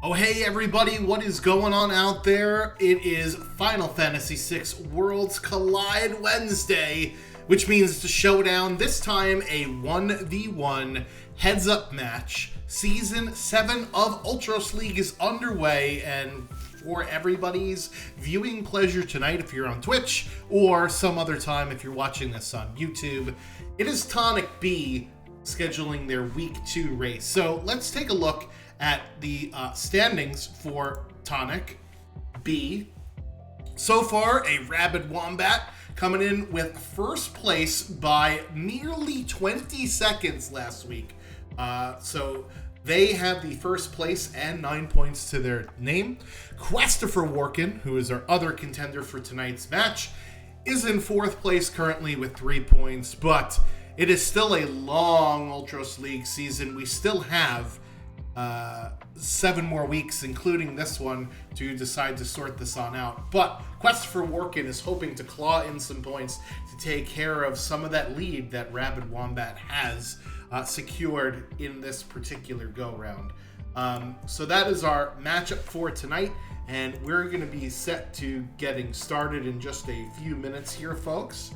Oh hey everybody, what is going on out there? It is Final Fantasy VI Worlds Collide Wednesday, which means it's a showdown, this time a 1v1 heads-up match. Season 7 of Ultros League is underway, and for everybody's viewing pleasure tonight, if you're on Twitch, or some other time if you're watching this on YouTube, it is Tonic B scheduling their Week 2 race. So let's take a look at the standings for Tonic B. So far, a Rabid Wombat coming in with first place by nearly 20 seconds last week. So they have the first place and 9 points to their name. Christopher Workin, who is our other contender for tonight's match, is in fourth place currently with 3 points, but it is still a long Ultros League season. We still have 7 more weeks, including this one, to decide to sort this on out. But Christopher Workin is hoping to claw in some points to take care of some of that lead that Rabid Wombat has secured in this particular go-round. So that is our matchup for tonight, and we're going to be set to getting started in just a few minutes here, folks.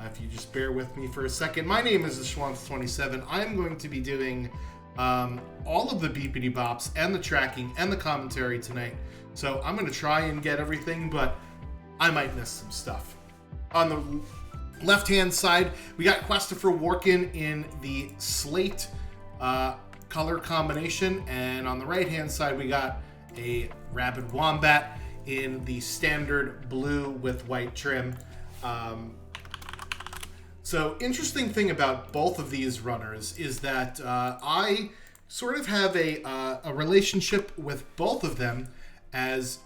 If you just bear with me for a second. My name is Schwantz27. I'm going to be doing all of the beepity bops and the tracking and the commentary tonight. So I'm going to try and get everything, but I might miss some stuff. On the left-hand side, we got Christopher Workin in the slate color combination, and on the right-hand side, we got a Rabid Wombat in the standard blue with white trim. So, interesting thing about both of these runners is that I sort of have a relationship with both of them, as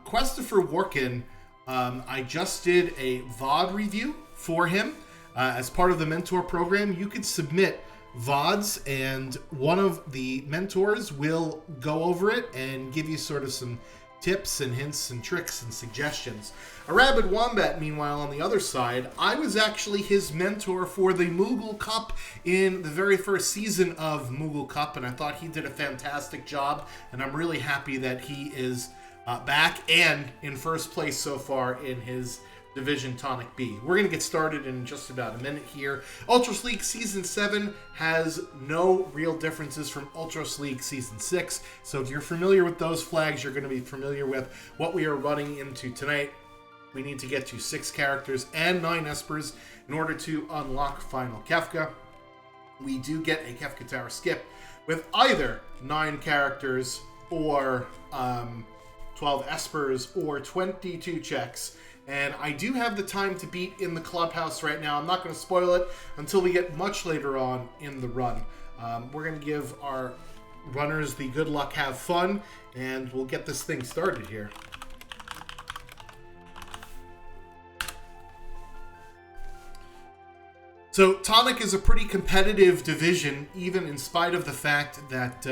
Christopher Workin, I just did a VOD review for him. As part of the mentor program, you could submit VODs, and one of the mentors will go over it and give you sort of some tips and hints and tricks and suggestions. A Rabid Wombat, meanwhile, on the other side, I was actually his mentor for the Moogle Cup in the very first season of Moogle Cup, and I thought he did a fantastic job, and I'm really happy that he is back and in first place so far in his Division Tonic B. We're going to get started in just about a minute here. Ultros League Season 7 has no real differences from Ultros League Season 6, so if you're familiar with those flags, you're going to be familiar with what we are running into tonight. We need to get to 6 characters and 9 Espers in order to unlock Final Kefka. We do get a Kefka Tower skip with either 9 characters or 12 Espers or 22 checks. And I do have the time to beat in the clubhouse right now. I'm not going to spoil it until we get much later on in the run. We're going to give our runners the good luck, have fun, and we'll get this thing started here. So Tonic is a pretty competitive division, even in spite of the fact that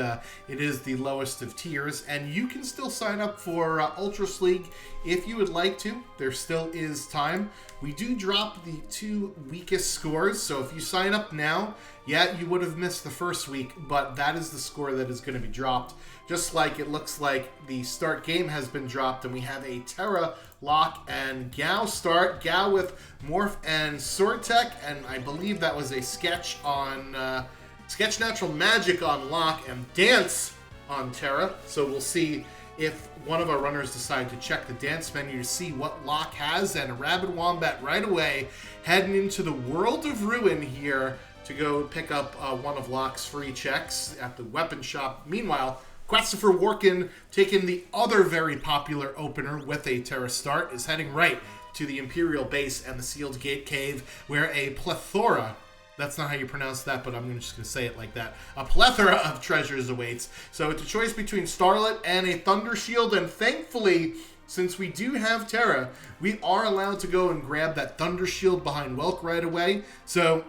it is the lowest of tiers, and you can still sign up for Ultros League if you would like to. There still is time. We do drop the 2 weakest scores, so if you sign up now, yeah, you would have missed the first week, but that is the score that is going to be dropped. Just like it looks like the start game has been dropped, and we have a Terra, Locke, and Gao start. Gao with Morph and Sword Tech, and I believe that was a sketch on Sketch Natural Magic on Locke and Dance on Terra. So we'll see if one of our runners decide to check the dance menu to see what Locke has, and a Rabid Wombat right away heading into the World of Ruin here to go pick up one of Locke's free checks at the weapon shop. Meanwhile, Christopher Workin, taking the other very popular opener with a Terra start, is heading right to the Imperial base and the Sealed Gate Cave, where a plethora, that's not how you pronounce that, but I'm just going to say it like that, a plethora of treasures awaits. So it's a choice between Starlet and a Thunder Shield, and thankfully, since we do have Terra, we are allowed to go and grab that Thunder Shield behind Welk right away. So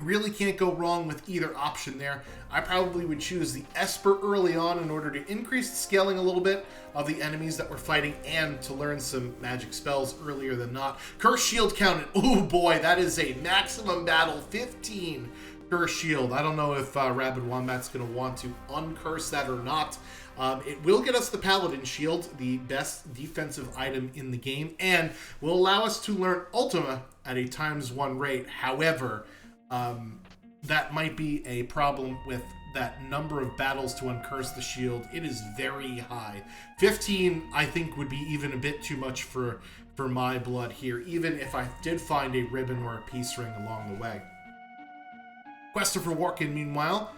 really can't go wrong with either option there. I probably would choose the Esper early on in order to increase the scaling a little bit of the enemies that we're fighting and to learn some magic spells earlier than not. Curse Shield counted. Oh boy, that is a maximum battle 15 Curse Shield. I don't know if Rabid Wombat's going to want to uncurse that or not. It will get us the Paladin Shield, the best defensive item in the game, and will allow us to learn Ultima at a ×1 rate. However, that might be a problem with that number of battles to uncurse the shield. It is very high. 15, I think, would be even a bit too much for my blood here, even if I did find a ribbon or a peace ring along the way. Questifer Warkin, meanwhile,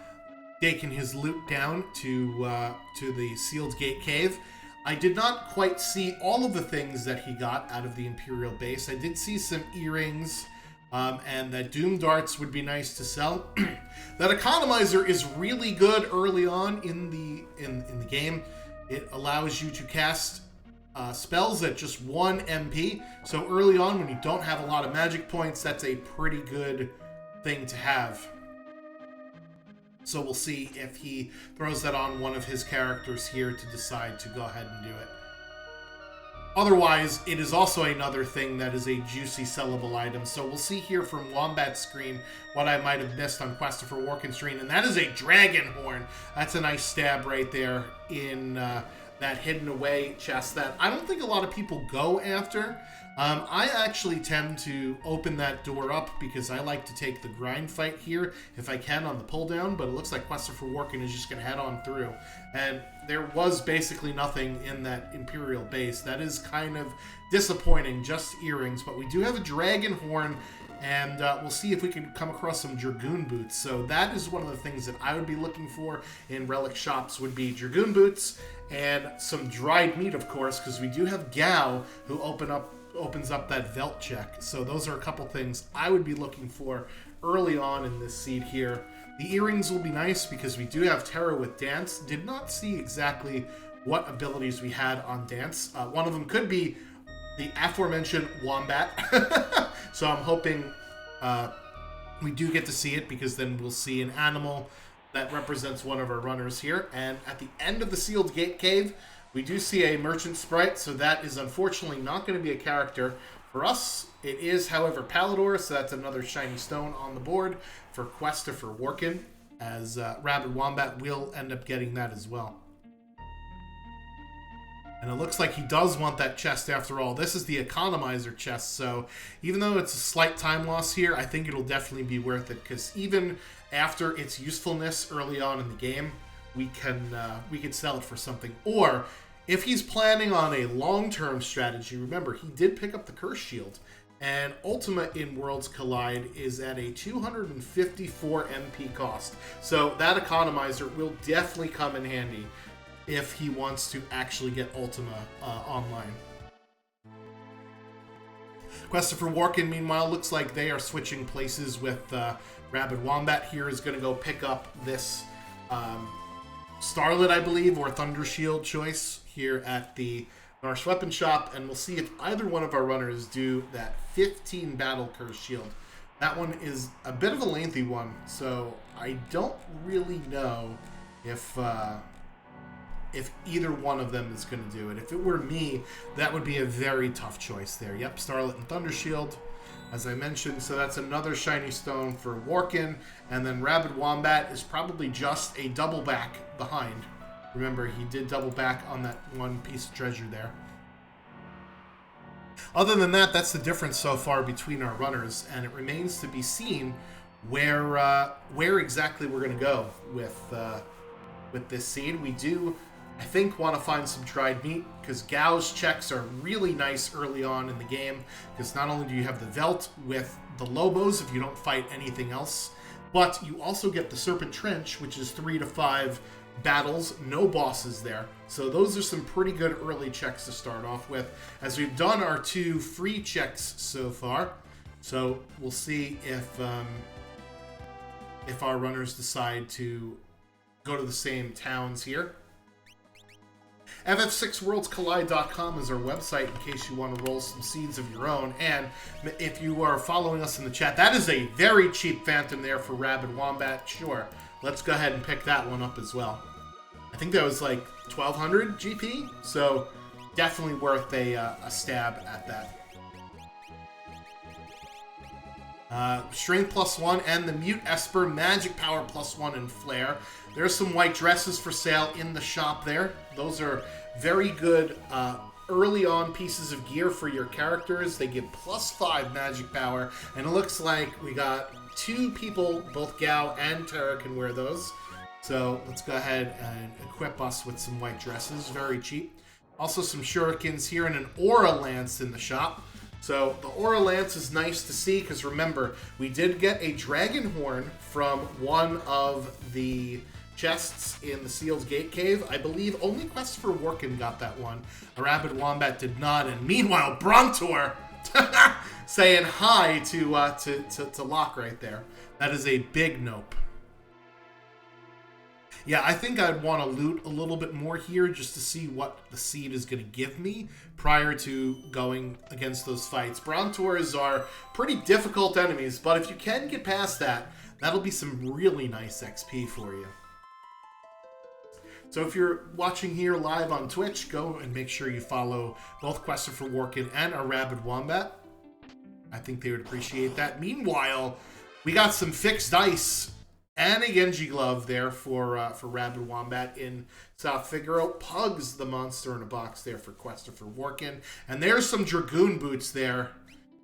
taking his loot down to the Sealed Gate Cave. I did not quite see all of the things that he got out of the Imperial base. I did see some earrings, and that Doom Darts would be nice to sell. That Economizer is really good early on in the game. It allows you to cast spells at just 1 MP. So early on, when you don't have a lot of magic points, that's a pretty good thing to have. So we'll see if he throws that on one of his characters here to decide to go ahead and do it. Otherwise, it is also another thing that is a juicy sellable item. So we'll see here from Wombat's screen what I might have missed on Questifer Warkin's screen. And that is a Dragon Horn. That's a nice stab right there in that hidden away chest that I don't think a lot of people go after. I actually tend to open that door up because I like to take the grind fight here if I can on the pull down, but it looks like Questifer Warkin is just going to head on through. And there was basically nothing in that Imperial base. That is kind of disappointing, just earrings, but we do have a Dragon Horn, and we'll see if we can come across some Dragoon Boots. So that is one of the things that I would be looking for in relic shops would be Dragoon Boots and some dried meat, of course, because we do have Gao who opens up that Velt check. So those are a couple things I would be looking for early on in this seed here. The earrings will be nice because we do have Terra with Dance. Did not see exactly what abilities we had on Dance. One of them could be the aforementioned Wombat. So I'm hoping we do get to see it, because then we'll see an animal that represents one of our runners here. And at the end of the Sealed Gate Cave, we do see a Merchant Sprite, so that is unfortunately not going to be a character for us. It is, however, Palador, so that's another shiny stone on the board for Questifer Warkin, as Rabid Wombat will end up getting that as well. And it looks like he does want that chest after all. This is the Economizer chest, so even though it's a slight time loss here, I think it'll definitely be worth it, because even after its usefulness early on in the game, we could sell it for something. Or if he's planning on a long-term strategy, remember, he did pick up the Curse Shield, and Ultima in Worlds Collide is at a 254 MP cost. So that Economizer will definitely come in handy if he wants to actually get Ultima online. Questifer Warkin, meanwhile, looks like they are switching places with Rabid Wombat. Here is going to go pick up this Starlet, I believe, or Thunder Shield choice here at the Narsh Weapon Shop, and we'll see if either one of our runners do that 15 Battle Curse Shield. That one is a bit of a lengthy one, so I don't really know if either one of them is going to do it. If it were me, that would be a very tough choice there. Yep, Starlet and Thunder Shield, as I mentioned. So that's another shiny stone for Warkin. And then Rabid Wombat is probably just a double back behind. Remember, he did double back on that one piece of treasure there. Other than that, that's the difference so far between our runners, and it remains to be seen where exactly we're going to go with this seed. We do, I think, want to find some dried meat, because Gao's checks are really nice early on in the game, because not only do you have the Velt with the Lobos if you don't fight anything else, but you also get the Serpent Trench, which is 3 to 5 battles, no bosses there. So those are some pretty good early checks to start off with, as we've done our 2 free checks so far. So we'll see if our runners decide to go to the same towns here. FF6WorldsCollide.com is our website in case you want to roll some seeds of your own. And if you are following us in the chat, that is a very cheap Phantom there for Rabid Wombat. Sure, let's go ahead and pick that one up as well. I think that was like 1200 GP, so definitely worth a stab at that. Strength +1 and the Mute Esper Magic Power +1 and Flare. There's some white dresses for sale in the shop there. Those are very good early on pieces of gear for your characters. They give +5 magic power, and it looks like we got 2 people, both Gao and Terra, can wear those. So let's go ahead and equip us with some white dresses. Very cheap. Also some shurikens here and an Aura Lance in the shop. So the Aura Lance is nice to see because remember, we did get a Dragon Horn from one of the chests in the Sealed Gate Cave. I believe only Quest for Workin got that one. A Rabid Wombat did not. And meanwhile, Brontor saying hi to Locke right there. That is a big nope. Yeah, I think I'd want to loot a little bit more here just to see what the seed is going to give me prior to going against those fights. Brontours are pretty difficult enemies, but if you can get past that, that'll be some really nice XP for you. So if you're watching here live on Twitch, go and make sure you follow both Quest for Workin and our Rabid Wombat. I think they would appreciate that. Meanwhile, we got some fixed ice and a Genji glove there for Rabid Wombat in South Figaro. Pugs the monster in a box there for Quest for Workin. And there's some Dragoon boots there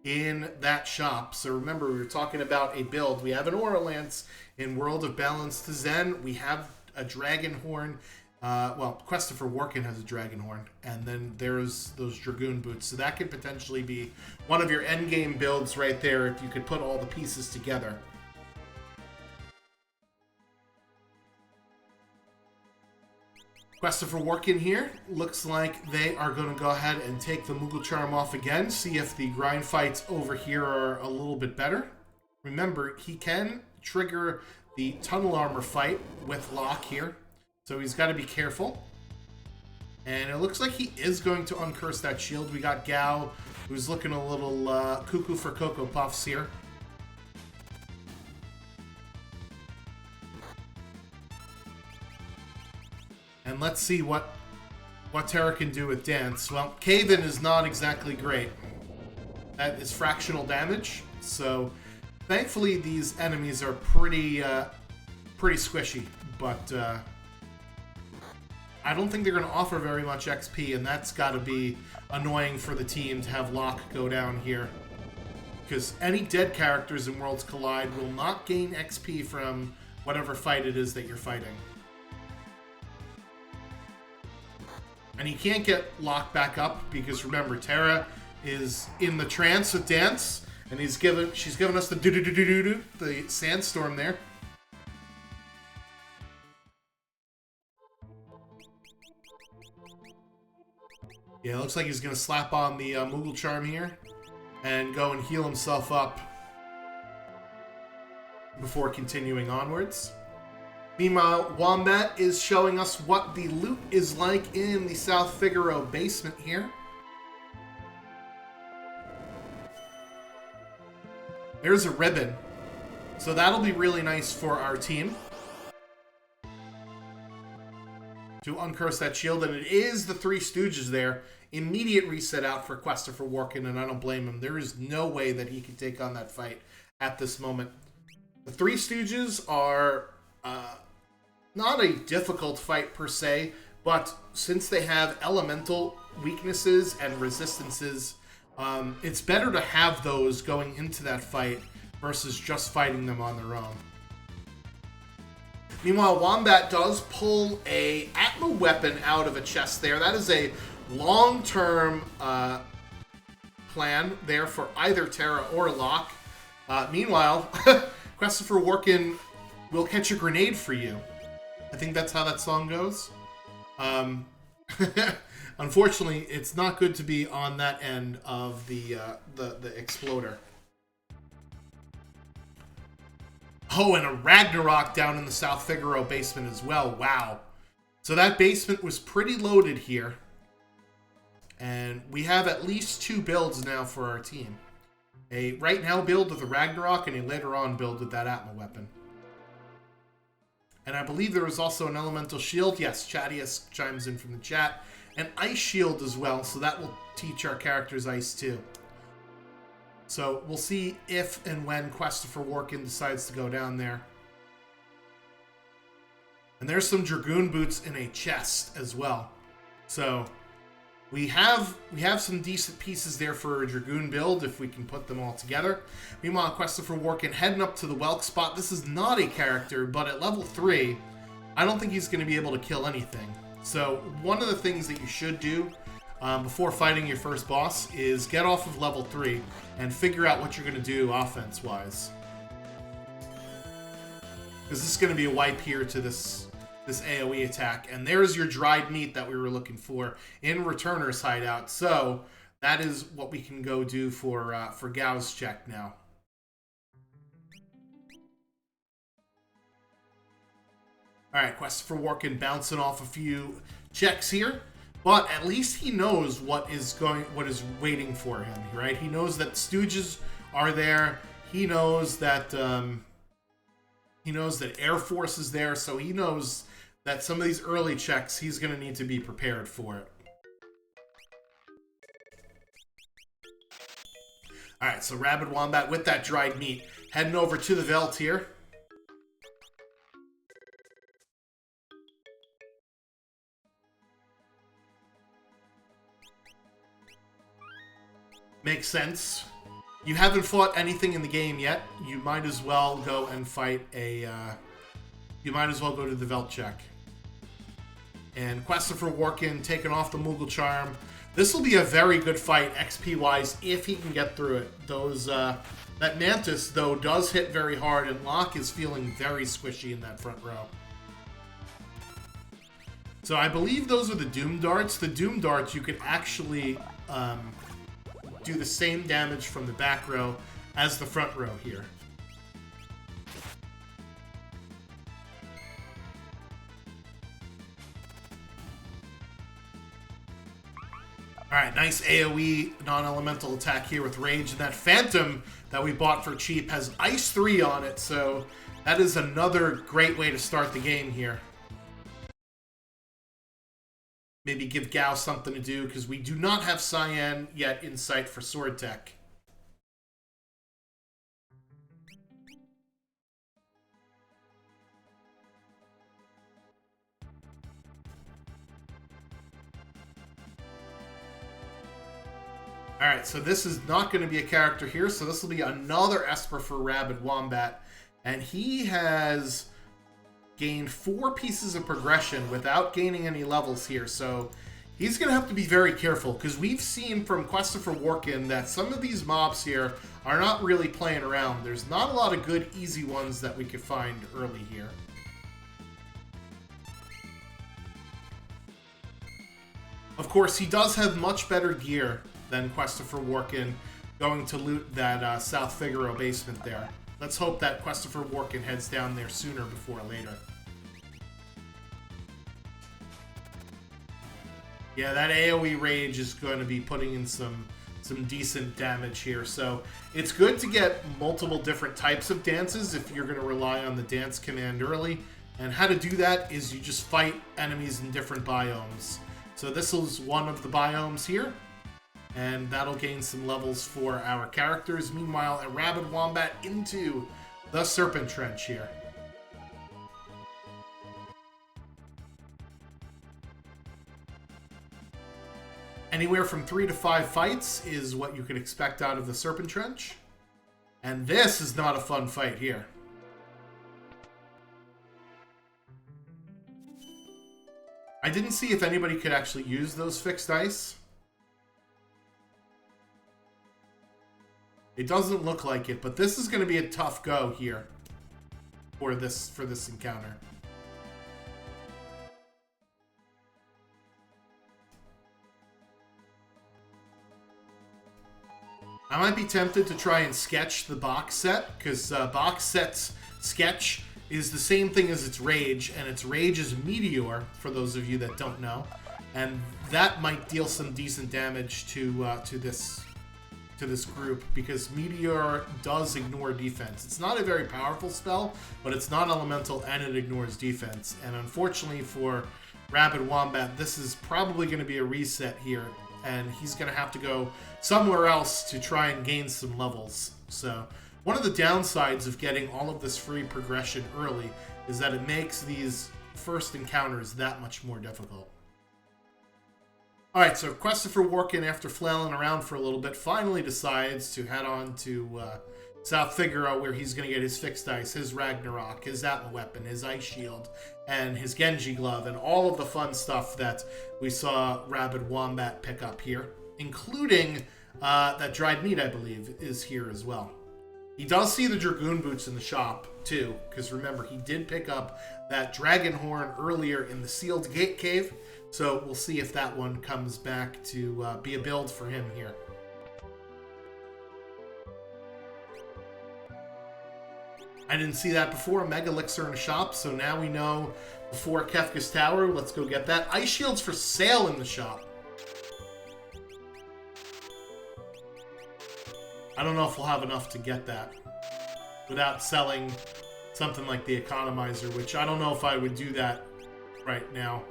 in that shop. So remember, we were talking about a build. We have an Aura Lance in World of Balance to Zen. We have a Dragon Horn. Well, Quest for Workin has a Dragon Horn. And then there's those Dragoon boots. So that could potentially be one of your endgame builds right there if you could put all the pieces together. Quest for Workin here. Looks like they are going to go ahead and take the Moogle Charm off again. See if the grind fights over here are a little bit better. Remember, he can trigger the Tunnel Armor fight with Locke here. So he's got to be careful. And it looks like he is going to uncurse that shield. We got Gao, who's looking a little cuckoo for Cocoa Puffs here. And let's see what Terra can do with Dance. Well, Cave-In is not exactly great. That is fractional damage. So, thankfully, these enemies are pretty squishy. But I don't think they're going to offer very much XP, and that's got to be annoying for the team to have Locke go down here. Because any dead characters in Worlds Collide will not gain XP from whatever fight it is that you're fighting. And he can't get Locke back up because remember, Terra is in the trance with Dance, and she's given us the do-do-do-do-do-do, the sandstorm there. Yeah, it looks like he's going to slap on the Moogle Charm here and go and heal himself up before continuing onwards. Meanwhile, Wombat is showing us what the loot is like in the South Figaro basement here. There's a ribbon. So that'll be really nice for our team to uncurse that shield. And it is the Three Stooges there. Immediate reset out for Quest for Workin, and I don't blame him. There is no way that he can take on that fight at this moment. The Three Stooges are not a difficult fight per se, but since they have elemental weaknesses and resistances, it's better to have those going into that fight versus just fighting them on their own. Meanwhile, Wombat does pull a Atma weapon out of a chest there. That is a long-term plan there for either Terra or Locke. Meanwhile, Quest for Workin will catch a grenade for you. I think that's how that song goes. Unfortunately, it's not good to be on that end of the exploder. Oh, and a Ragnarok down in the South Figaro basement as well. Wow. So that basement was pretty loaded here. And we have at least 2 builds now for our team. A right now build with a Ragnarok and a later on build with that Atma weapon. And I believe there was also an Elemental Shield. Yes, Chadius chimes in from the chat. An Ice Shield as well, so that will teach our characters Ice too. So we'll see if and when Christopher Walken decides to go down there. And there's some Dragoon boots in a chest as well. So we have some decent pieces there for a Dragoon build if we can put them all together. Meanwhile, Christopher Walken heading up to the Welk spot. This is not a character, but at level 3, I don't think he's going to be able to kill anything. So one of the things that you should do before fighting your first boss is get off of level 3 and figure out what you're going to do offense-wise. Because this is going to be a wipe here to this AoE attack. And there's your dried meat that we were looking for in Returner's hideout. So that is what we can go do for Gao's check now. Alright, Christopher Walken bouncing off a few checks here. But at least he knows what is waiting for him, right? He knows that Stooges are there. He knows that Air Force is there, so he knows that some of these early checks he's going to need to be prepared for it. All right, so Rabid Wombat with that dried meat heading over to the Veld here. Makes sense. You haven't fought anything in the game yet. You might as well go and fight a... you might as well go to the Veld check. And Christopher Walken taking off the Moogle Charm. This will be a very good fight XP-wise if he can get through it. That Mantis, though, does hit very hard, and Locke is feeling very squishy in that front row. So I believe those are the Doom Darts. The Doom Darts, you could actually... do the same damage from the back row as the front row here. Alright, nice AoE non-elemental attack here with Rage. And that Phantom that we bought for cheap has Ice 3 on it, so that is another great way to start the game here. Maybe give Gao something to do, because we do not have Cyan yet in sight for Sword Tech. Alright, so this is not going to be a character here, so this will be another Esper for Rabid Wombat. And he has gained 4 pieces of progression without gaining any levels here, so he's going to have to be very careful, because we've seen from Christopher Walken that some of these mobs here are not really playing around. There's not a lot of good, easy ones that we could find early here. Of course, he does have much better gear than Christopher Walken going to loot that South Figaro basement there. Let's hope that Christopher Walken heads down there sooner before later. Yeah, that AoE Rage is going to be putting in some decent damage here. So it's good to get multiple different types of dances if you're going to rely on the dance command early. And how to do that is you just fight enemies in different biomes. So this is one of the biomes here. And that'll gain some levels for our characters. Meanwhile, a Rabid Wombat into the Serpent Trench here. Anywhere from 3 to 5 fights is what you could expect out of the Serpent Trench. And this is not a fun fight here. I didn't see if anybody could actually use those fixed ice. It doesn't look like it, but this is going to be a tough go here for this encounter. I might be tempted to try and sketch the box set, because box set's sketch is the same thing as its Rage, and its Rage is Meteor, for those of you that don't know. And that might deal some decent damage to this group, because Meteor does ignore defense. It's not a very powerful spell, but it's non-elemental and it ignores defense. And unfortunately for Rabid Wombat, this is probably going to be a reset here and he's going to have to go somewhere else to try and gain some levels. So one of the downsides of getting all of this free progression early is that it makes these first encounters that much more difficult. Alright, so Christopher Walken, after flailing around for a little bit, finally decides to head on to South Figaro, where he's going to get his fixed ice, his Ragnarok, his Atma weapon, his ice shield, and his Genji glove, and all of the fun stuff that we saw Rabid Wombat pick up here, including that dried meat, I believe, is here as well. He does see the Dragoon boots in the shop, too, because remember, he did pick up that dragon horn earlier in the sealed gate cave, so we'll see if that one comes back to be a build for him here. I didn't see that before, Mega Elixir in the shop, so now we know before Kefka's Tower. Let's go get that. Ice Shield's for sale in the shop. I don't know if we'll have enough to get that without selling something like the Economizer, which I don't know if I would do that right now.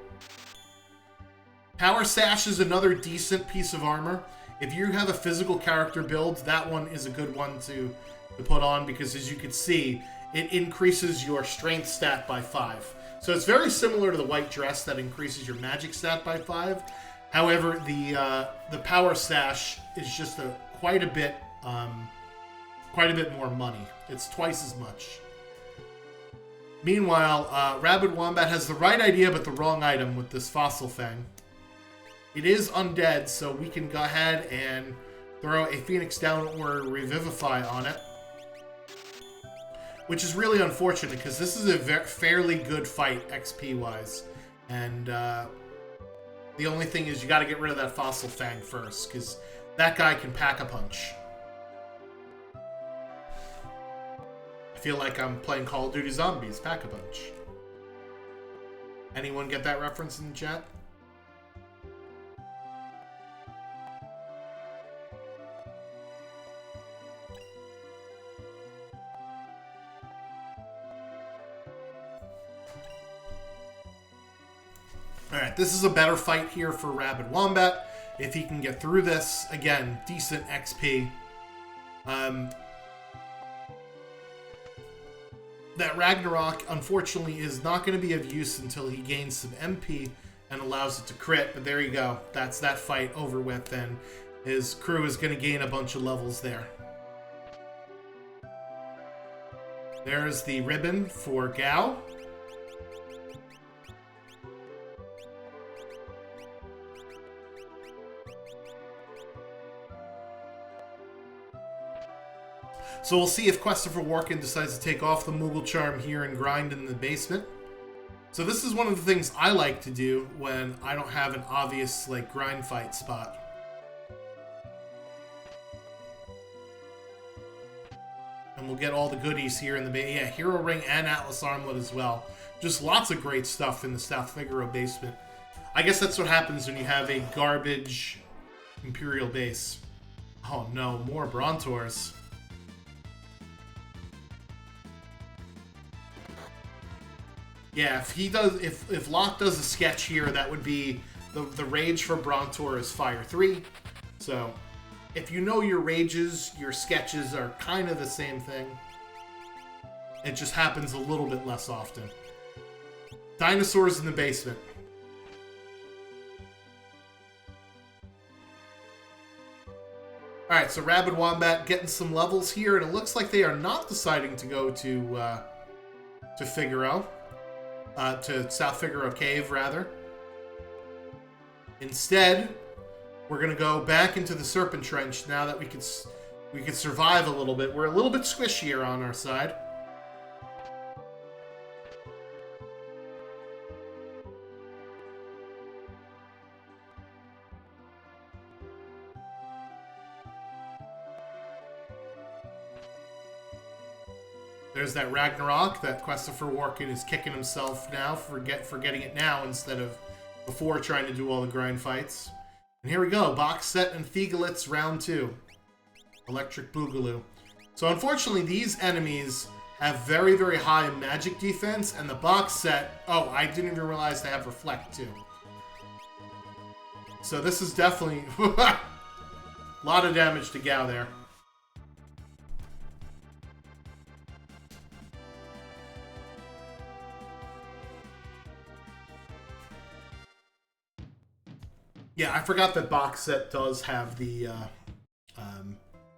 Power Sash is another decent piece of armor. If you have a physical character build, that one is a good one to put on, because as you can see, it increases your strength stat by 5. So it's very similar to the white dress that increases your magic stat by 5. However, the Power Sash is just quite a bit more money. It's twice as much. Meanwhile, Rabid Wombat has the right idea but the wrong item with this Fossil Fang. It is undead, so we can go ahead and throw a Phoenix Down or Revivify on it. Which is really unfortunate, because this is a fairly good fight XP-wise. And the only thing is you got to get rid of that Fossil Fang first, because that guy can pack a punch. I feel like I'm playing Call of Duty Zombies, pack a punch. Anyone get that reference in the chat? Alright, this is a better fight here for Rabid Wombat. If he can get through this, again, decent XP. That Ragnarok, unfortunately, is not going to be of use until he gains some MP and allows it to crit. But there you go. That's that fight over with, and his crew is going to gain a bunch of levels there. There's the ribbon for Gao. So we'll see if Christopher Walken decides to take off the Moogle Charm here and grind in the basement. So this is one of the things I like to do when I don't have an obvious, like, grind fight spot. And we'll get all the goodies here in the base. Yeah, Hero Ring and Atlas Armlet as well. Just lots of great stuff in the South Figaro basement. I guess that's what happens when you have a garbage Imperial base. Oh no, more Brontours. Yeah, if Locke does a sketch here, that would be the rage for Brontor is Fire 3. So if you know your rages, your sketches are kind of the same thing. It just happens a little bit less often. Dinosaurs in the basement. Alright, so Rabid Wombat getting some levels here, and it looks like they are not deciding to go to Figaro. To South Figaro Cave, rather. Instead, we're going to go back into the Serpent Trench now that we could survive a little bit. We're a little bit squishier on our side. There's that Ragnarok that Christopher Walken is kicking himself now for getting it now instead of before trying to do all the grind fights. And here we go, box set and Thigalitz round 2. Electric Boogaloo. So unfortunately these enemies have very, very high magic defense, and the box set... Oh, I didn't even realize they have Reflect too. So this is definitely a lot of damage to Gao there. Yeah, I forgot that box set does have the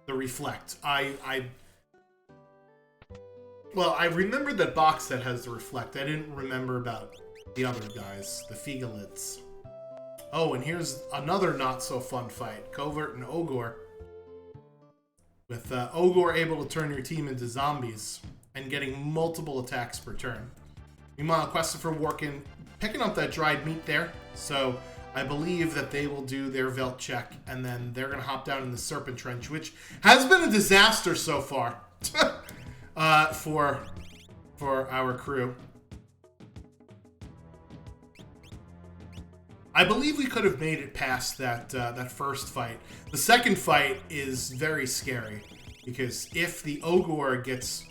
reflect. Well, I remembered that box set has the reflect. I didn't remember about the other guys, the Figalids. Oh, and here's another not so fun fight: Covert and Ogre. With Ogre able to turn your team into zombies and getting multiple attacks per turn. Meanwhile, Questifer working, picking up that dried meat there. So I believe that they will do their Velt check, and then they're going to hop down in the Serpent Trench, which has been a disaster so far for our crew. I believe we could have made it past that first fight. The second fight is very scary, because if the Ogre gets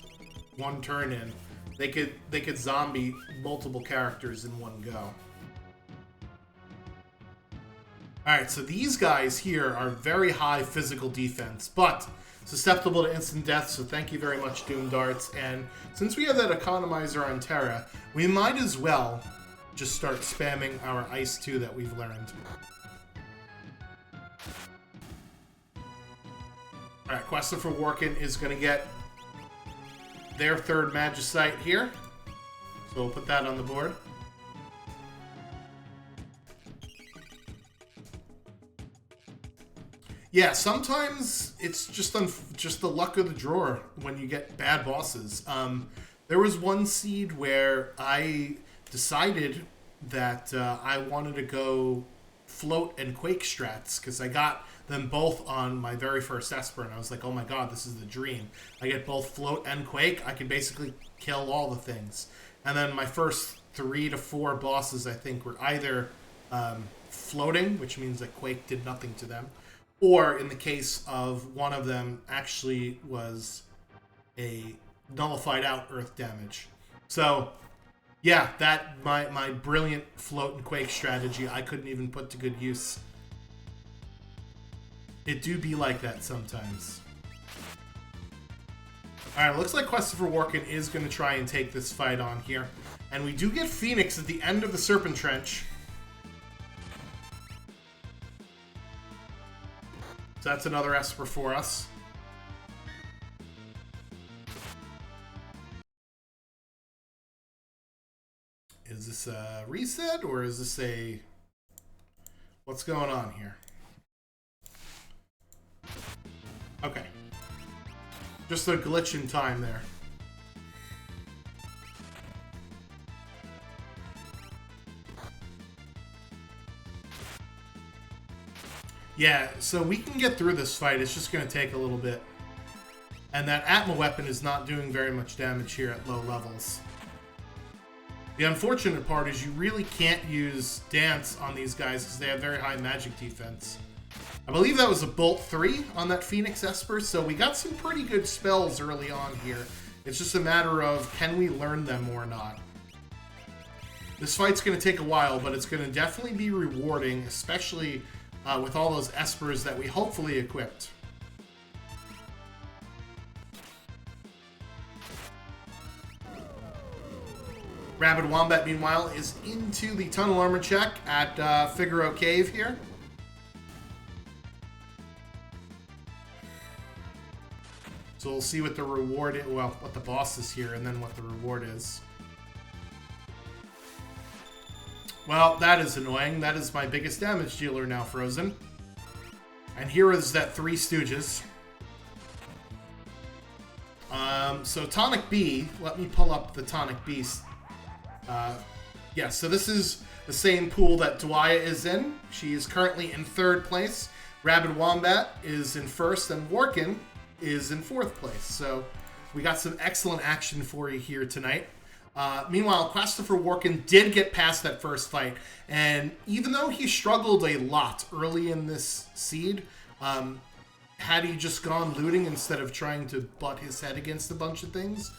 one turn in, they could zombie multiple characters in one go. Alright, so these guys here are very high physical defense, but susceptible to instant death, so thank you very much, Doom Darts. And since we have that economizer on Terra, we might as well just start spamming our Ice 2 that we've learned. Alright, Questifer Workin is going to get their third Magicite here. So we'll put that on the board. Yeah, sometimes it's just the luck of the draw when you get bad bosses. There was one seed where I decided that I wanted to go Float and Quake strats because I got them both on my very first Esper, and I was like, oh my god, this is the dream. I get both Float and Quake. I can basically kill all the things. And then my first 3 to 4 bosses, I think, were either floating, which means that Quake did nothing to them, or in the case of one of them, actually was a nullified out earth damage. So, yeah, that my brilliant Float and Quake strategy, I couldn't even put to good use. It do be like that sometimes. Alright, looks like Questifer Workin is going to try and take this fight on here. And we do get Phoenix at the end of the Serpent Trench. So that's another Esper for us. Is this a reset or is this a... What's going on here? Okay. Just a glitch in time there. Yeah, so we can get through this fight. It's just going to take a little bit. And that Atma weapon is not doing very much damage here at low levels. The unfortunate part is you really can't use Dance on these guys because they have very high magic defense. I believe that was a Bolt 3 on that Phoenix Esper, so we got some pretty good spells early on here. It's just a matter of, can we learn them or not? This fight's going to take a while, but it's going to definitely be rewarding, especially with all those Espers that we hopefully equipped. Rabid Wombat, meanwhile, is into the Tunnel Armor check at Figaro Cave here. So we'll see what the reward is, well, what the boss is here, and then what the reward is. Well, that is annoying. That is my biggest damage dealer now frozen. And here is that Three Stooges. So Tonic B, let me pull up the Tonic Beast. Yeah, so this is the same pool that Dwaya is in. She is currently in 3rd place. Rabid Wombat is in 1st, and Workin is in 4th place. So we got some excellent action for you here tonight. Meanwhile, Questifer Workin did get past that first fight, and even though he struggled a lot early in this seed, had he just gone looting instead of trying to butt his head against a bunch of things,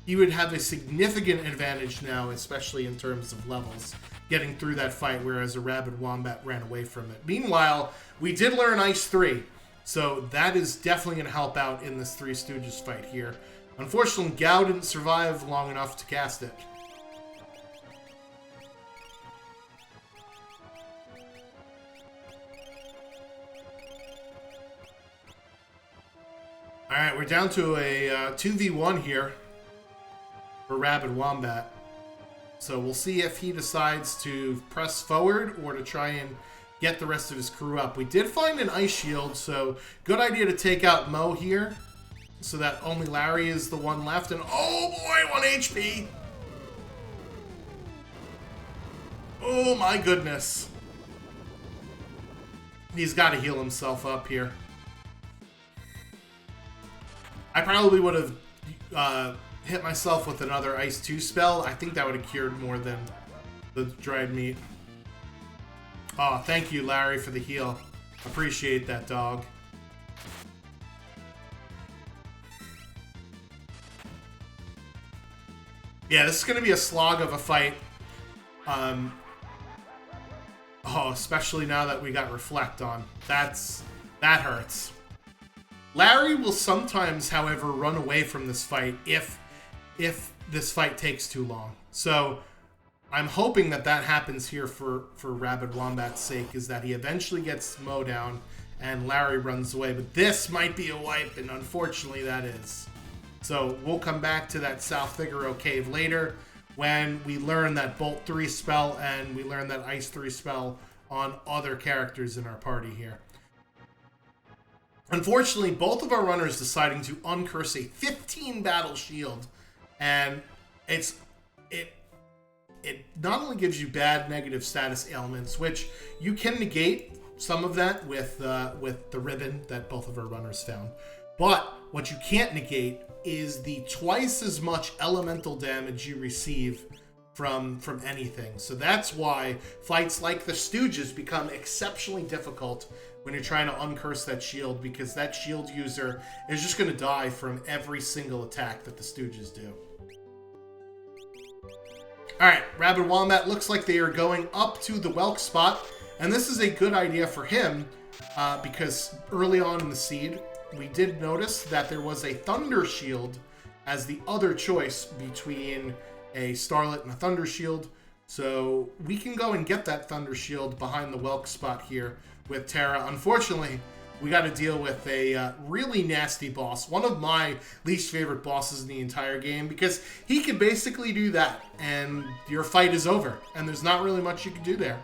he would have a significant advantage now, especially in terms of levels. getting through that fight, whereas a rabid wombat ran away from it. Meanwhile, we did learn Ice 3, so that is definitely going to help out in this Three Stooges fight here. Unfortunately, Gao didn't survive long enough to cast it. Alright, we're down to a 2v1 here for Rabid Wombat. So we'll see if he decides to press forward or to try and get the rest of his crew up. We did find an Ice Shield, so good idea to take out Mo here so that only Larry is the one left. And oh boy, 1 HP! Oh my goodness. He's got to heal himself up here. I probably would have hit myself with another Ice 2 spell. I think that would have cured more than the dried meat. Oh, thank you, Larry, for the heal. Appreciate that, dog. Yeah, this is going to be a slog of a fight. Oh, especially now that we got Reflect on. That hurts. Larry will sometimes, however, run away from this fight if this fight takes too long. So I'm hoping that happens here for Rabid Wombat's sake, is that he eventually gets Mo down and Larry runs away. But this might be a wipe, and unfortunately that is. So we'll come back to that South Figaro cave later when we learn that Bolt 3 spell and we learn that Ice 3 spell on other characters in our party here. Unfortunately, both of our runners deciding to uncurse a 15 battle shield, and it not only gives you bad negative status ailments, which you can negate some of that with the ribbon that both of our runners found, but what you can't negate is the twice as much elemental damage you receive from anything. So that's why fights like the Stooges become exceptionally difficult when you're trying to uncurse that shield, because that shield user is just going to die from every single attack that the Stooges do. Alright, Rabid Wombat looks like they are going up to the Welk spot, and this is a good idea for him because early on in the seed, we did notice that there was a Thunder Shield as the other choice between a Starlet and a Thunder Shield. So we can go and get that Thunder Shield behind the Welk spot here with Terra. Unfortunately, we got to deal with a really nasty boss. One of my least favorite bosses in the entire game, because he can basically do that and your fight is over. And there's not really much you can do there.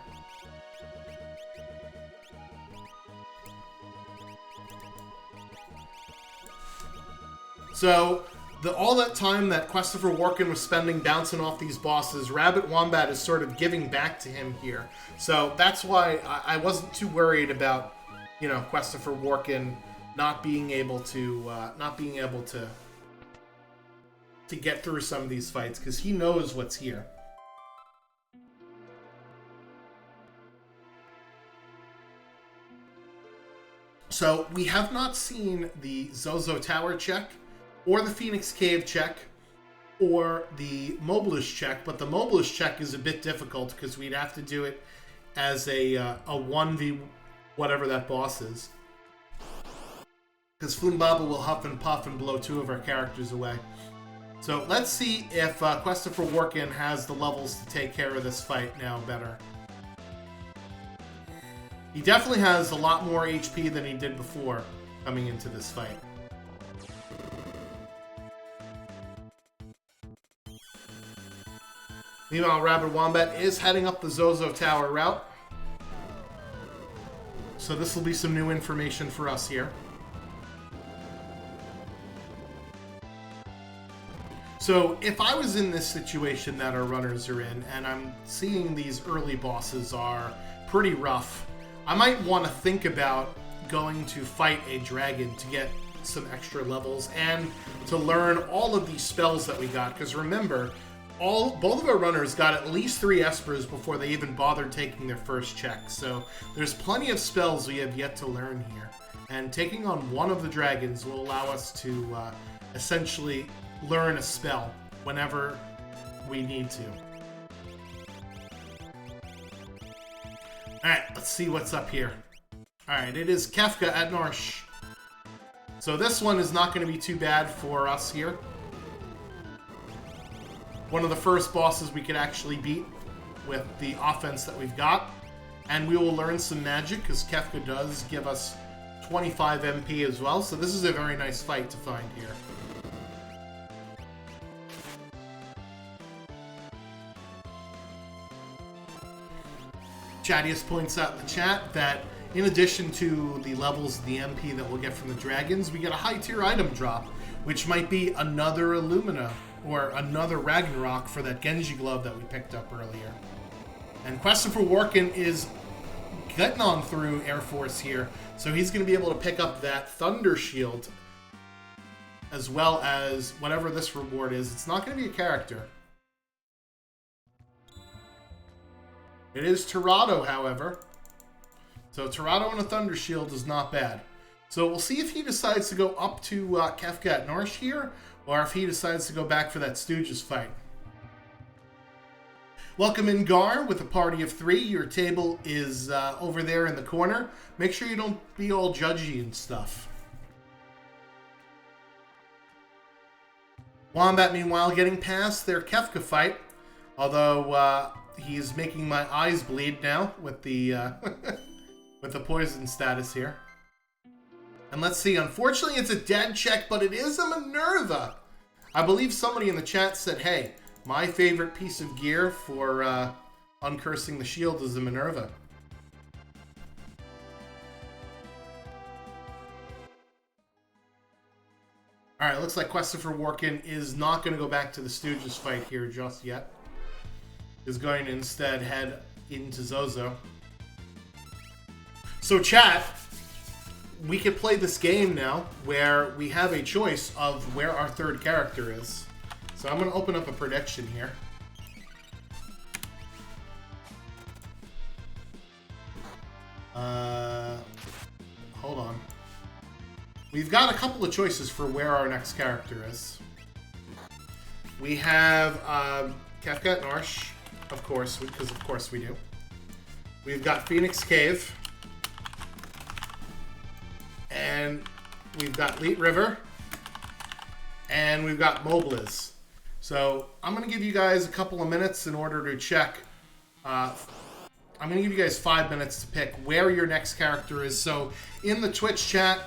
So all that time that Christopher Walken was spending bouncing off these bosses, Rabid Wombat is sort of giving back to him here. So that's why I wasn't too worried about, you know, Christopher Walken not being able to get through some of these fights, because he knows what's here. So we have not seen the Zozo Tower check, or the Phoenix Cave check, or the Mobilist check, but the Mobilist check is a bit difficult because we'd have to do it as a 1v whatever that boss is. Because Flumbaba will huff and puff and blow 2 of our characters away. So let's see if Christopher Walken has the levels to take care of this fight now better. He definitely has a lot more HP than he did before coming into this fight. Meanwhile, Rabid Wombat is heading up the Zozo Tower route. So this will be some new information for us here. So if I was in this situation that our runners are in, and I'm seeing these early bosses are pretty rough, I might want to think about going to fight a dragon to get some extra levels and to learn all of these spells that we got. Because remember, both of our runners got at least 3 Espers before they even bothered taking their first check. So there's plenty of spells we have yet to learn here. And taking on one of the dragons will allow us to essentially learn a spell whenever we need to. Alright, let's see what's up here. Alright, it is Kefka at Norsh. So this one is not going to be too bad for us here. One of the first bosses we could actually beat with the offense that we've got. And we will learn some magic, because Kefka does give us 25 MP as well. So this is a very nice fight to find here. Chadius points out in the chat that in addition to the levels of the MP that we'll get from the dragons, we get a high tier item drop, which might be another Illumina or another Ragnarok for that Genji glove that we picked up earlier. And Christopher Workin is getting on through Air Force here, so he's going to be able to pick up that Thunder Shield as well as whatever this reward is. It's not going to be a character. It is Torado, however. So Torado and a Thunder Shield is not bad. So we'll see if he decides to go up to Kefka at Norsh here, or if he decides to go back for that Stooges fight. Welcome in, Gar, with a party of 3. Your table is over there in the corner. Make sure you don't be all judgy and stuff. Wombat, meanwhile, getting past their Kefka fight. Although he's making my eyes bleed now with the with the poison status here. And let's see, unfortunately it's a dead check, but it is a Minerva. I believe somebody in the chat said, hey, my favorite piece of gear for uncursing the shield is a Minerva. Alright, looks like Christopher Workin is not going to go back to the Stooges fight here just yet. Is going to instead head into Zozo. So chat, we can play this game now where we have a choice of where our third character is. So I'm going to open up a prediction here. Hold on. We've got a couple of choices for where our next character is. We have Kefka at Norsh, of course, because of course we do. We've got Phoenix Cave. And we've got Leet River. And we've got Mobliz. So I'm going to give you guys a couple of minutes in order to check. I'm going to give you guys 5 minutes to pick where your next character is. So in the Twitch chat,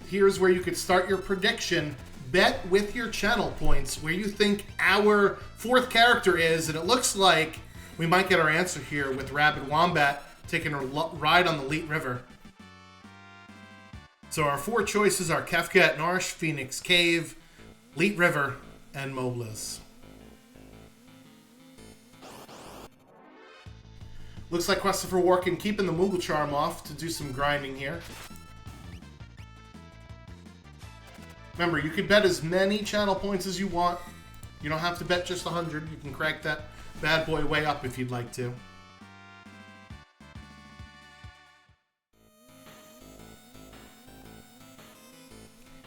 here's where you could start your prediction. Bet with your channel points where you think our fourth character is. And it looks like we might get our answer here with Rabid Wombat taking a ride on the Leet River. So our 4 choices are Kefka at Norsh, Phoenix Cave, Leet River, and Mobliz. Looks like Christopher Workin keeping the Moogle Charm off to do some grinding here. Remember, you can bet as many channel points as you want. You don't have to bet just 100. You can crank that bad boy way up if you'd like to.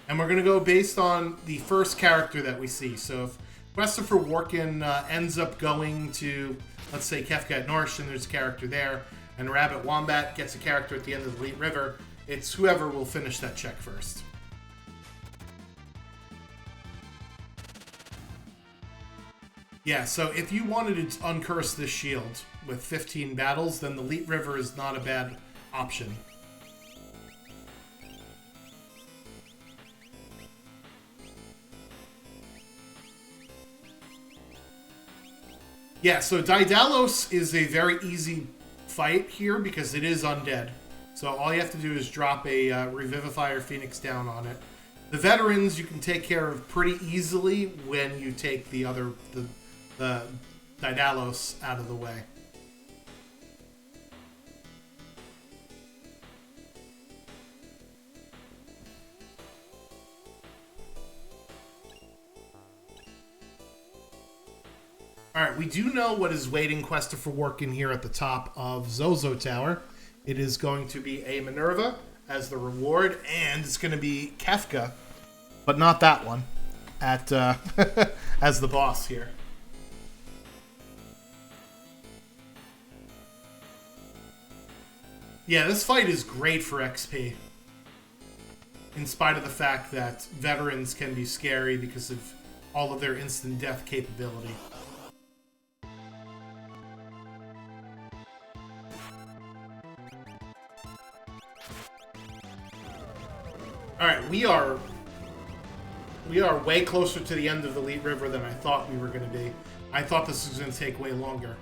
And we're going to go based on the first character that we see. So if Christopher Workin ends up going to, let's say, Kefka at Norsh, and there's a character there, and Rabbit Wombat gets a character at the end of the Leet River, it's whoever will finish that check first. Yeah, so if you wanted to uncurse this shield with 15 battles, then the Leet River is not a bad option. Yeah, so Daedalus is a very easy fight here because it is undead. So all you have to do is drop a Revivifier Phoenix down on it. The veterans you can take care of pretty easily when you take the Daedalus out of the way. Alright, we do know what is waiting Christopher Workin here at the top of Zozo Tower. It is going to be a Minerva as the reward, and it's going to be Kefka, but not that one, at as the boss here. Yeah, this fight is great for XP. In spite of the fact that veterans can be scary because of all of their instant death capability. Alright, we are way closer to the end of the Elite River than I thought we were going to be. I thought this was going to take way longer.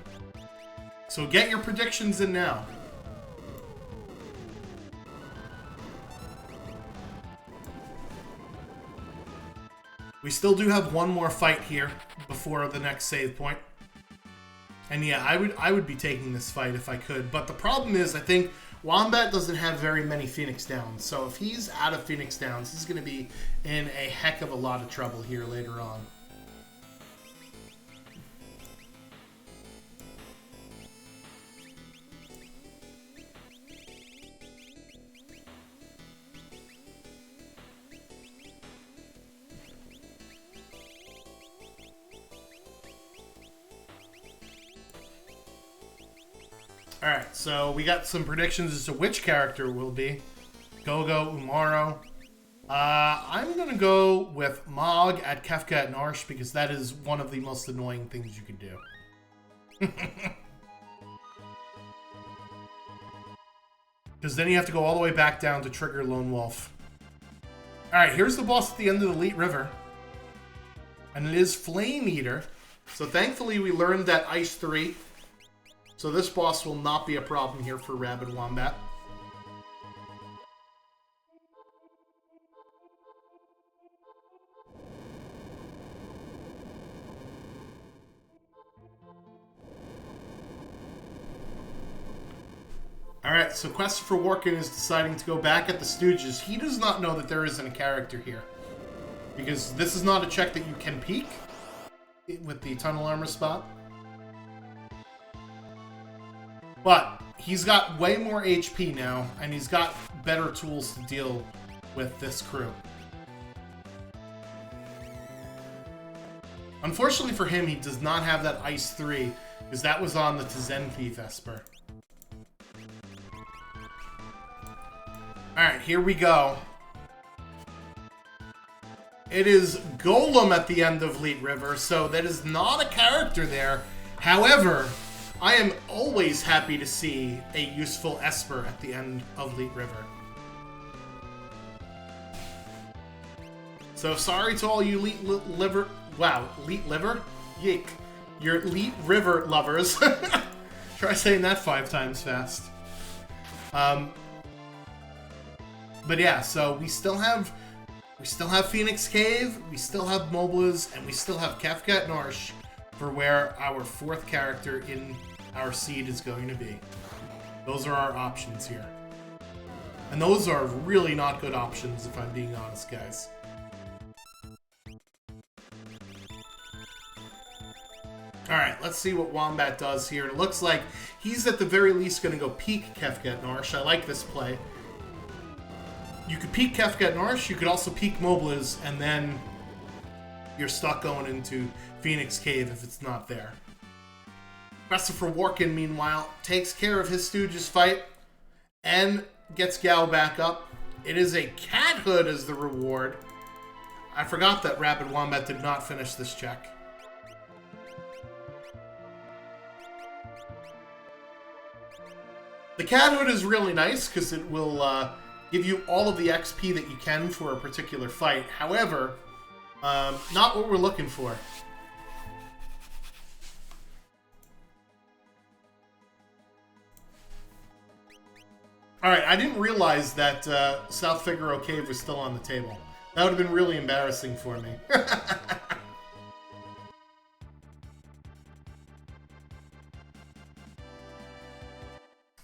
So get your predictions in now. We still do have one more fight here before the next save point. And yeah, I would be taking this fight if I could. But the problem is, I think Wombat doesn't have very many Phoenix Downs. So if he's out of Phoenix Downs, he's going to be in a heck of a lot of trouble here later on. Alright, so we got some predictions as to which character will be. Gogo, Umaro. I'm going to go with Mog at Kefka at Narsh because that is one of the most annoying things you can do. Because then you have to go all the way back down to trigger Lone Wolf. Alright, here's the boss at the end of the Elite River. And it is Flame Eater. So thankfully we learned that Ice 3. So this boss will not be a problem here for Rabid Wombat. Alright, so Christopher Walken is deciding to go back at the Stooges. He does not know that there isn't a character here. Because this is not a check that you can peek with the Tunnel Armor spot. But he's got way more HP now, and he's got better tools to deal with this crew. Unfortunately for him, he does not have that Ice 3, because that was on the Tzenthi Vesper. Alright, here we go. It is Golem at the end of Elite River, so that is not a character there. However, I am always happy to see a useful Esper at the end of Elite River. So sorry to all you Elite Liver... Wow, Elite Liver? Yeek. Your Elite River lovers. Try saying that 5 times fast. But yeah, so we still have Phoenix Cave, we still have Moblez, and we still have Kefka at Narsh for where our 4th character in our seed is going to be. Those are our options here. And those are really not good options, if I'm being honest, guys. Alright, let's see what Wombat does here. It looks like he's at the very least going to go peek Kefka at Narsh. I like this play. You could peek Kefka at Narsh, you could also peek Moblez, and then you're stuck going into Phoenix Cave if it's not there. Christopher Walken, meanwhile, takes care of his Stooges fight and gets Gao back up. It is a cat hood as the reward. I forgot that Rabid Wombat did not finish this check. The cat hood is really nice because it will give you all of the XP that you can for a particular fight. However, not what we're looking for. Alright, I didn't realize that South Figaro Cave was still on the table. That would have been really embarrassing for me.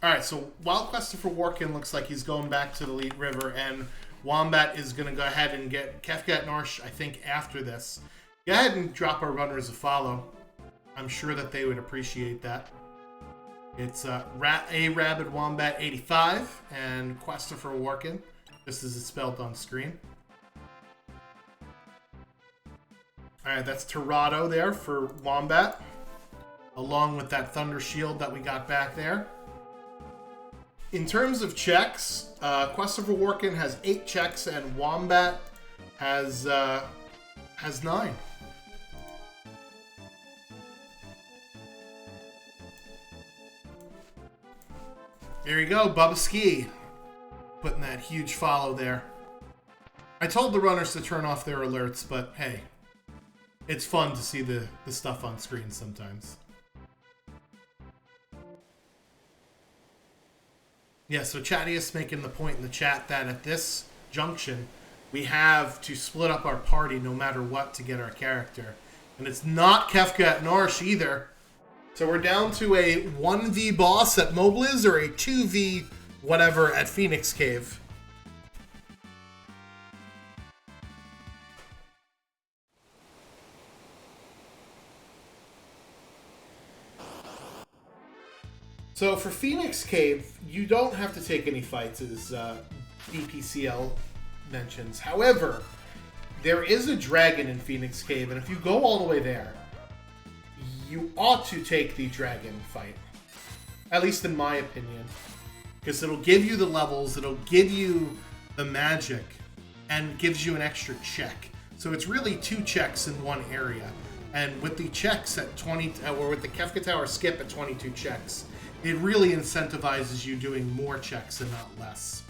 Alright, so while Christopher Walken looks like he's going back to the Elite River, and Wombat is going to go ahead and get Kefka at Narsh, I think, after this. Go ahead and drop our runners a follow. I'm sure that they would appreciate that. It's A Rabid Wombat 85 and Christopher Walken, just as it's spelled on screen. Alright, that's Tirado there for Wombat, along with that Thunder Shield that we got back there. In terms of checks, Quest of Workin has 8 checks and Wombat has 9. There you go, Bubba Ski. Putting that huge follow there. I told the runners to turn off their alerts, but hey, it's fun to see the stuff on screen sometimes. Yeah, so Chattius making the point in the chat that at this junction, we have to split up our party no matter what to get our character. And it's not Kefka at Norsh either. So we're down to a 1v boss at Mobliz or a 2v whatever at Phoenix Cave. So for Phoenix Cave, you don't have to take any fights, as DPCL mentions. However, there is a dragon in Phoenix Cave, and if you go all the way there, you ought to take the dragon fight. At least in my opinion. Because it'll give you the levels, it'll give you the magic, and gives you an extra check. So it's really 2 checks in one area. And with the checks at 20, or with the Kefka Tower skip at 22 checks, it really incentivizes you doing more checks and not less.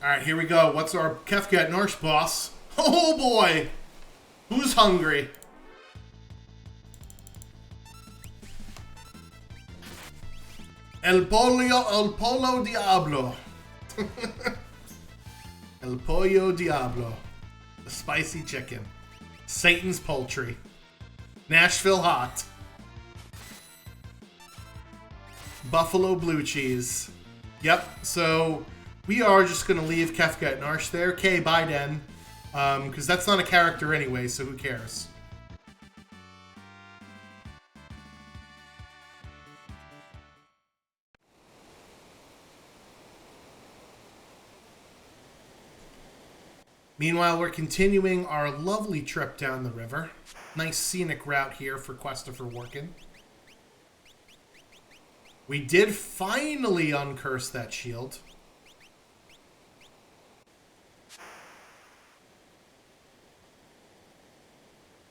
Alright, here we go. What's our Kefka at Norsh boss? Oh boy! Who's hungry? El Pollo Diablo. El Pollo Diablo. The spicy chicken. Satan's poultry. Nashville hot. Buffalo blue cheese. Yep, so we are just going to leave Kefka at Narsh there. Okay, bye Den. Because that's not a character anyway, so who cares? Meanwhile, we're continuing our lovely trip down the river. Nice scenic route here for Quest of Workin. We did finally uncurse that shield.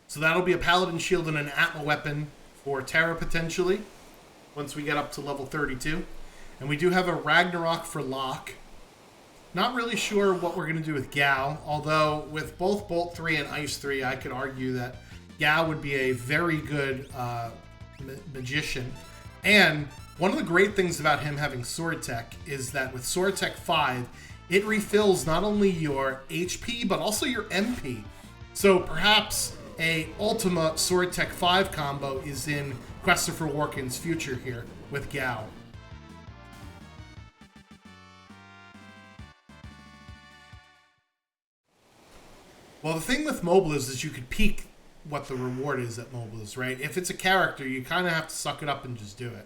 So that'll be a Paladin shield and an Atma weapon for Terra potentially, once we get up to level 32. And we do have a Ragnarok for Locke. Not really sure what we're going to do with Gao, although with both Bolt 3 and Ice 3, I could argue that Gao would be a very good magician. And one of the great things about him having Sword Tech is that with Sword Tech 5, it refills not only your HP, but also your MP. So perhaps a Ultima Sword Tech 5 combo is in Quest of Workin's future here with Gao. Well, the thing with Mobliz is you could peek what the reward is at Mobliz, right? If it's a character, you kind of have to suck it up and just do it.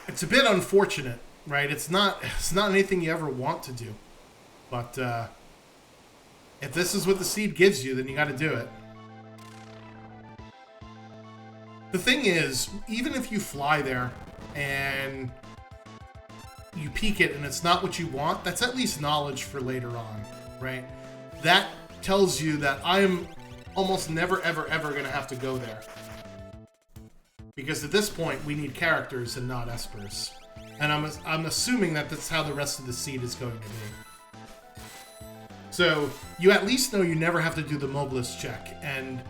It's a bit unfortunate, right? It's not anything you ever want to do. But, if this is what the seed gives you, then you got to do it. The thing is, even if you fly there and you peek it and it's not what you want, that's at least knowledge for later on, right? That tells you that I'm almost never, ever, ever going to have to go there. Because at this point, we need characters and not espers. And I'm assuming that that's how the rest of the seed is going to be. So, you at least know you never have to do the Mobliz check, and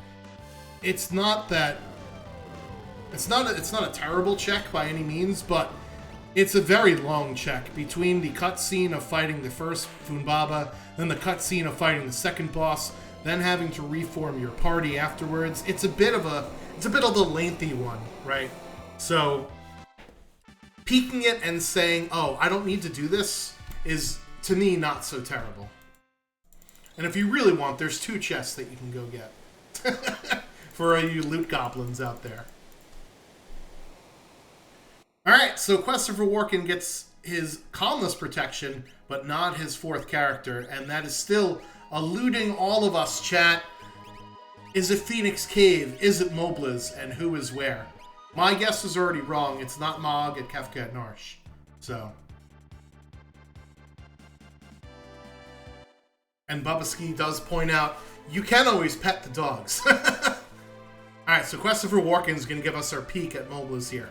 it's not that... It's not a terrible check by any means, but it's a very long check between the cutscene of fighting the first Funbaba, then the cutscene of fighting the second boss, then having to reform your party afterwards. It's a bit of a lengthy one, right? So, peeking it and saying, oh, I don't need to do this, is, to me, not so terrible. And if you really want, there's 2 chests that you can go get. for you loot goblins out there. Alright, so Christopher Walken gets his Calmness protection, but not his fourth character, and that is still eluding all of us, chat. Is it Phoenix Cave? Is it Mobliz? And who is where? My guess is already wrong. It's not Mog at Kefka at Narsh. So. And Bubbaski does point out, you can always pet the dogs. Alright, so Christopher Walken is going to give us our peek at Mobliz here.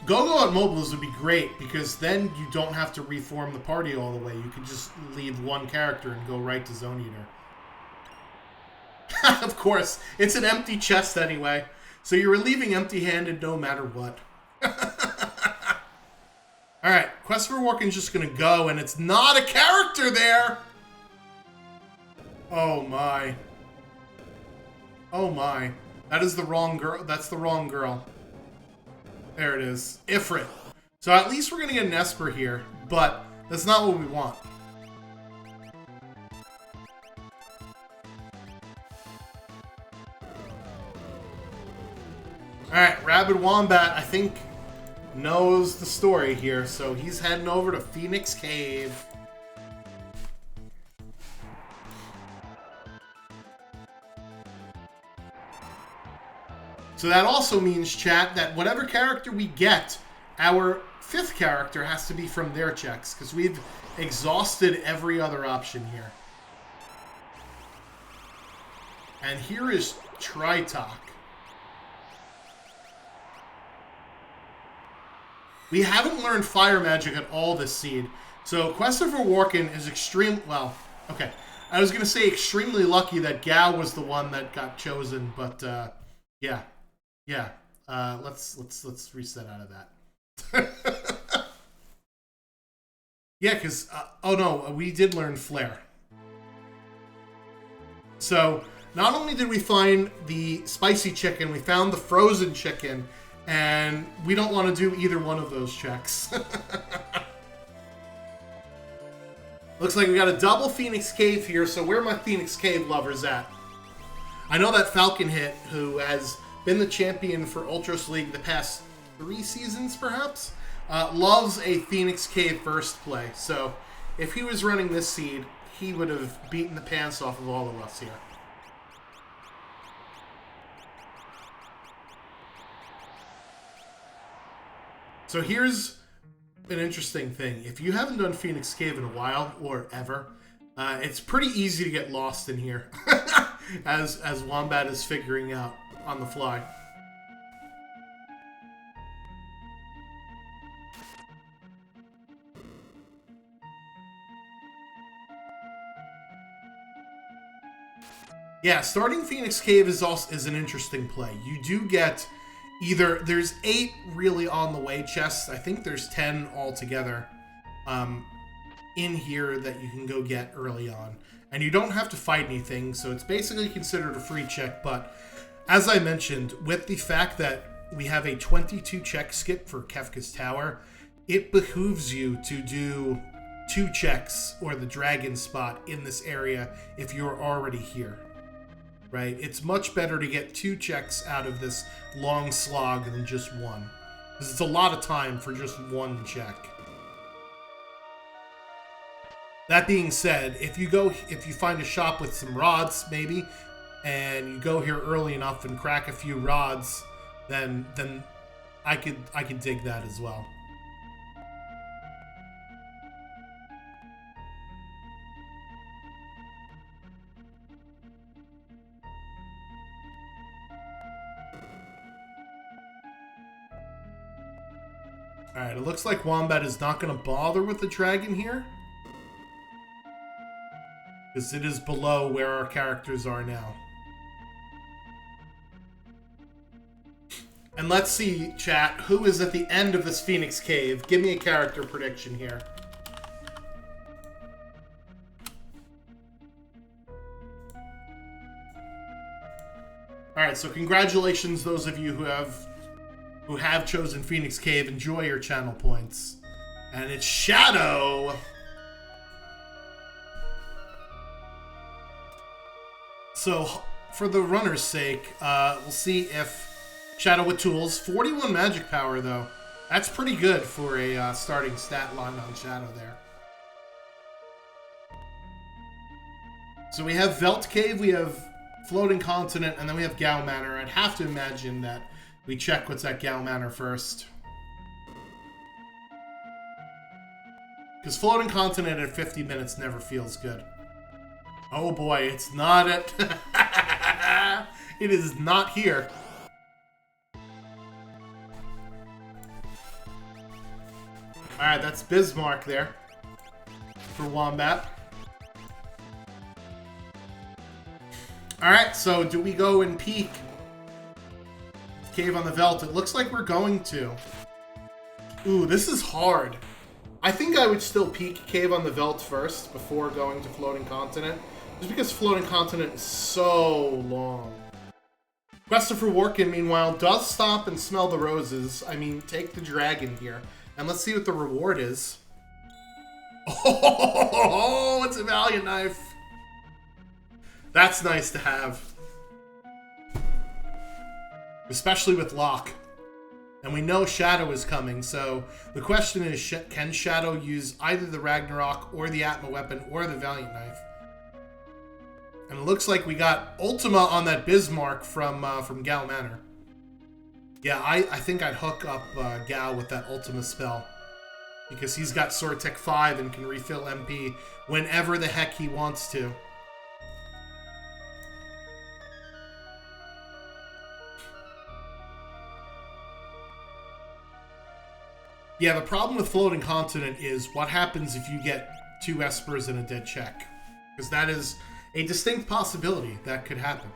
Go-Go at Mobliz would be great, because then you don't have to reform the party all the way. You could just leave one character and go right to Zone Eater. Of course, it's an empty chest anyway, so you're leaving empty-handed no matter what. Alright, Christopher Walken's just gonna go, and it's not a character there! Oh my. Oh my. That is the wrong girl. That's the wrong girl. There it is. Ifrit. So at least we're going to get an Esper here, but that's not what we want. Alright, Rabid Wombat, I think, knows the story here, so he's heading over to Phoenix Cave. So that also means, chat, that whatever character we get, our fifth character has to be from their checks, because we've exhausted every other option here. And here is Tritok. We haven't learned Fire Magic at all this seed, so Christopher Walken is well, okay. I was going to say extremely lucky that Gao was the one that got chosen, but, yeah. Yeah, let's reset out of that. Yeah, because, oh no, we did learn Flare. So, not only did we find the spicy chicken, we found the frozen chicken, and we don't want to do either one of those checks. Looks like we got a double Phoenix Cave here, so where are my Phoenix Cave lovers at? I know that Falcon Hit, who has been the champion for Ultros League the past 3 seasons, perhaps, loves a Phoenix Cave first play. So if he was running this seed, he would have beaten the pants off of all of us here. So here's an interesting thing. If you haven't done Phoenix Cave in a while, or ever, it's pretty easy to get lost in here, as Wombat is figuring out on the fly. Yeah, starting Phoenix Cave is an interesting play. You do get either, there's 8 really on the way chests. I think there's 10 altogether in here that you can go get early on. And you don't have to fight anything, so it's basically considered a free check, but as I mentioned, with the fact that we have a 22 check skip for Kefka's Tower, it behooves you to do 2 checks or the dragon spot in this area if you're already here, right? It's much better to get 2 checks out of this long slog than just 1, because it's a lot of time for just 1 check. That being said, if you find a shop with some rods, maybe, and you go here early enough and crack a few rods, then I could dig that as well. Alright, it looks like Wombat is not going to bother with the dragon here, because it is below where our characters are now. And let's see, chat, who is at the end of this Phoenix Cave? Give me a character prediction here. Alright, so congratulations those of you who have chosen Phoenix Cave. Enjoy your channel points. And it's Shadow. So, for the runner's sake, we'll see if Shadow with tools. 41 magic power, though. That's pretty good for a starting stat line on Shadow there. So we have Velt Cave, we have Floating Continent, and then we have Gao Manor. I'd have to imagine that we check what's at Gao Manor first. Because Floating Continent at 50 minutes never feels good. Oh boy, it's not at... It is not here. Alright, that's Bismarck there. For Wombat. Alright, so do we go and peek Cave on the Veldt? It looks like we're going to. Ooh, this is hard. I think I would still peek Cave on the Veldt first before going to Floating Continent. Just because Floating Continent is so long. Christopher Workin, meanwhile, does stop and smell the roses. I mean, take the dragon here. And let's see what the reward is. Oh, it's a Valiant Knife. That's nice to have. Especially with Locke. And we know Shadow is coming, so the question is, can Shadow use either the Ragnarok or the Atma Weapon or the Valiant Knife? And it looks like we got Ultima on that Bismarck from Gao Manor. Yeah, I think I'd hook up Gao with that Ultima spell. Because he's got Sword Tech 5 and can refill MP whenever the heck he wants to. Yeah, the problem with Floating Continent is what happens if you get 2 Espers in a dead check. Because that is a distinct possibility that could happen.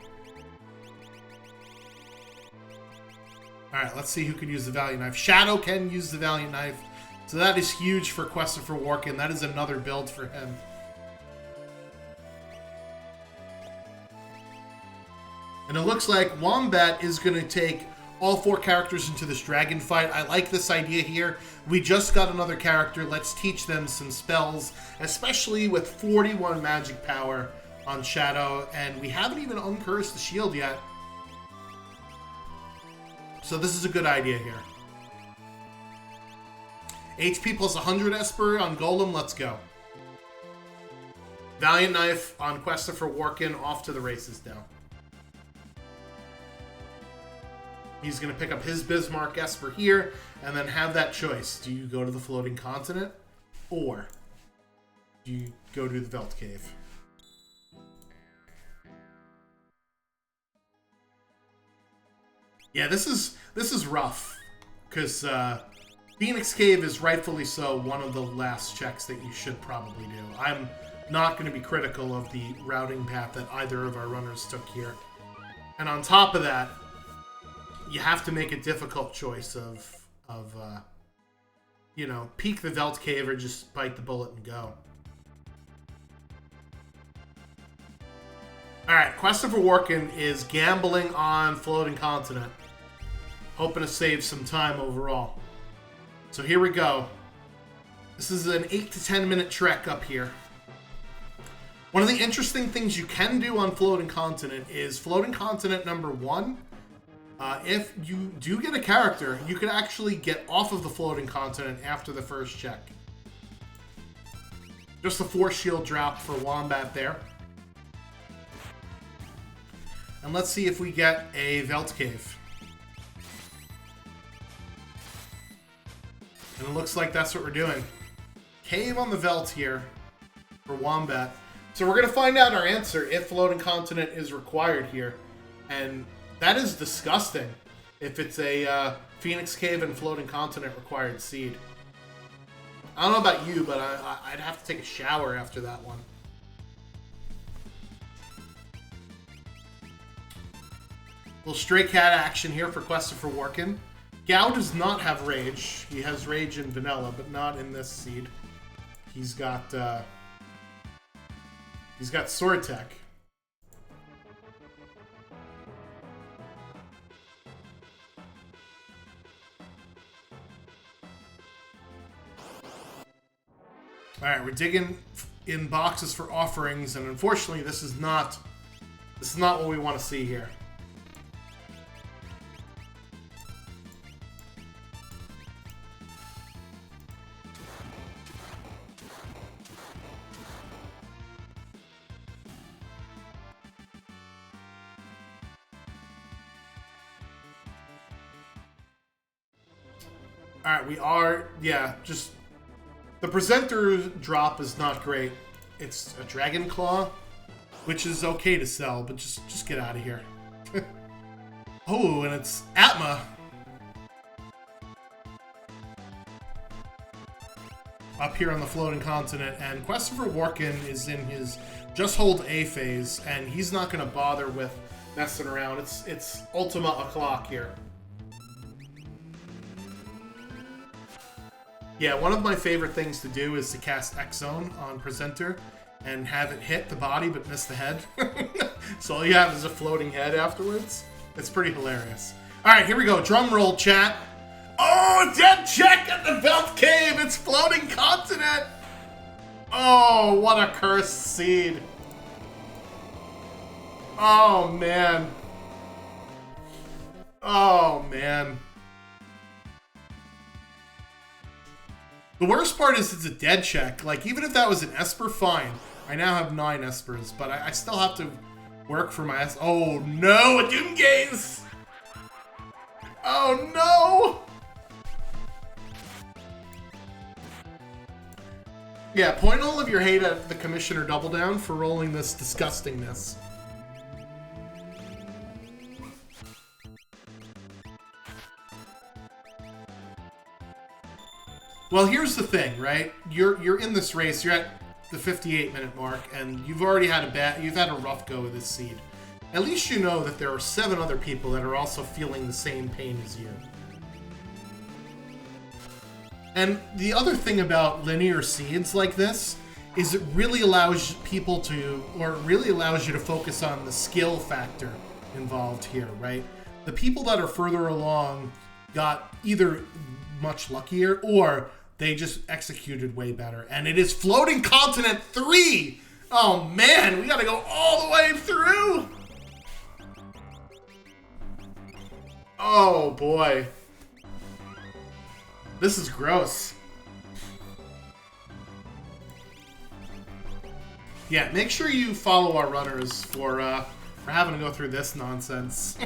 Alright, let's see who can use the Valiant Knife. Shadow can use the Valiant Knife. So that is huge for Christopher Workin. That is another build for him. And it looks like Wombat is going to take all 4 characters into this dragon fight. I like this idea here. We just got another character. Let's teach them some spells, especially with 41 magic power on Shadow. And we haven't even uncursed the shield yet. So this is a good idea here. HP plus 100 Esper on Golem. Let's go. Valiant Knife on Christopher Workin. Off to the races now. He's going to pick up his Bismarck Esper here, and then have that choice. Do you go to the Floating Continent, or do you go to the Velt Cave? Yeah, this is rough, because Phoenix Cave is rightfully so one of the last checks that you should probably do. I'm not going to be critical of the routing path that either of our runners took here. And on top of that, you have to make a difficult choice of you know, peek the Velt Cave or just bite the bullet and go. Alright, Christopher Workin is gambling on Floating Continent. Hoping to save some time overall. So here we go. This is an 8 to 10 minute trek up here. One of the interesting things you can do on Floating Continent is Floating Continent number 1. If you do get a character, you can actually get off of the Floating Continent after the first check. Just a 4 shield drop for Wombat there. And let's see if we get a Velt Cave. And it looks like that's what we're doing. Cave on the Velt here for Wombat. So we're going to find out our answer if Floating Continent is required here. And that is disgusting if it's a Phoenix Cave and Floating Continent required seed. I don't know about you, but I'd have to take a shower after that one. Little stray cat action here for Christopher Workin. Gao does not have Rage. He has Rage in Vanilla, but not in this seed. He's got Sword Tech. Alright, we're digging in boxes for offerings, and unfortunately this is not what we want to see here. Alright, we are, yeah, just... The presenter drop is not great. It's a Dragon Claw, which is okay to sell, but just get out of here. Oh, and it's Atma. Up here on the floating continent, and Christopher Warkin is in his just hold A phase, and he's not going to bother with messing around. It's Ultima o'clock here. Yeah, one of my favorite things to do is to cast X-Zone on Presenter and have it hit the body but miss the head. So all you have is a floating head afterwards. It's pretty hilarious. Alright, here we go. Drum roll, chat. Oh, dead check at the Belt Cave! It's Floating Continent! Oh, what a cursed seed. Oh, man. Oh, man. The worst part is it's a dead check. Like, even if that was an Esper, fine. I now have 9 Espers, but I still have to work for my Oh, no! A Doomgaze! Oh, no! Yeah, point all of your hate at the Commissioner Double Down for rolling this disgustingness. Well, here's the thing, right? You're in this race. You're at the 58-minute mark, and you've already had a rough go of this seed. At least you know that there are 7 other people that are also feeling the same pain as you. And the other thing about linear seeds like this is it really allows people to, or it really allows you to focus on the skill factor involved here, right? The people that are further along got either much luckier or they just executed way better. And it is Floating Continent 3! Oh man, we gotta go all the way through! Oh boy. This is gross. Yeah, make sure you follow our runners for having to go through this nonsense.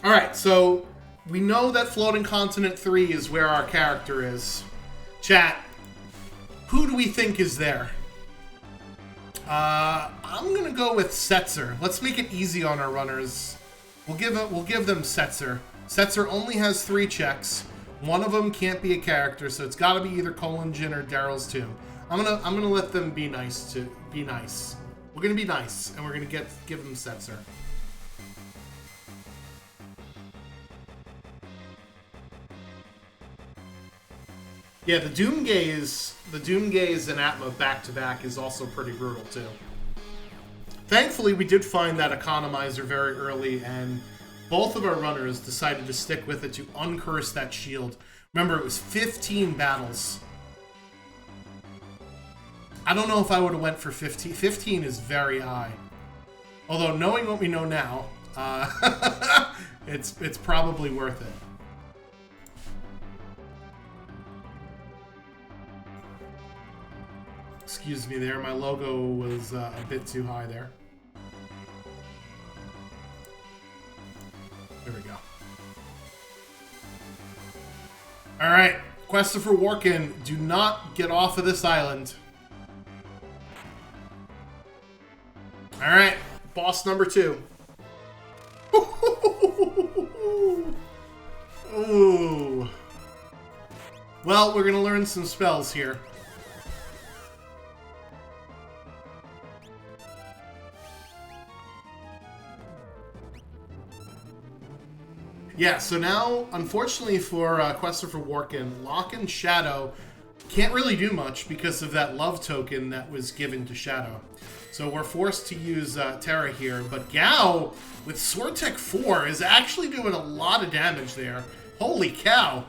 Alright, so we know that Floating Continent 3 is where our character is. Chat, who do we think is there? I'm gonna go with Setzer. Let's make it easy on our runners. We'll give them Setzer. Setzer only has 3 checks. One of them can't be a character, so it's gotta be either Colingen or Daryl's Tomb. I'm gonna let them be nice. We're gonna be nice, and we're gonna give them Setzer. Yeah, the Doomgaze and Atma back-to-back is also pretty brutal, too. Thankfully, we did find that economizer very early, and both of our runners decided to stick with it to uncurse that shield. Remember, it was 15 battles. I don't know if I would have went for 15. 15 is very high. Although, knowing what we know now, it's probably worth it. Excuse me there, my logo was a bit too high there. There we go. Alright, Christopher Warkin, do not get off of this island. Alright, boss number 2. Ooh. Well, we're gonna learn some spells here. Yeah, so now, unfortunately for Christopher Warkin, Lock and Shadow Can't really do much because of that love token that was given to Shadow. So we're forced to use Terra here, but Gao with Sword Tech 4 is actually doing a lot of damage there. Holy cow.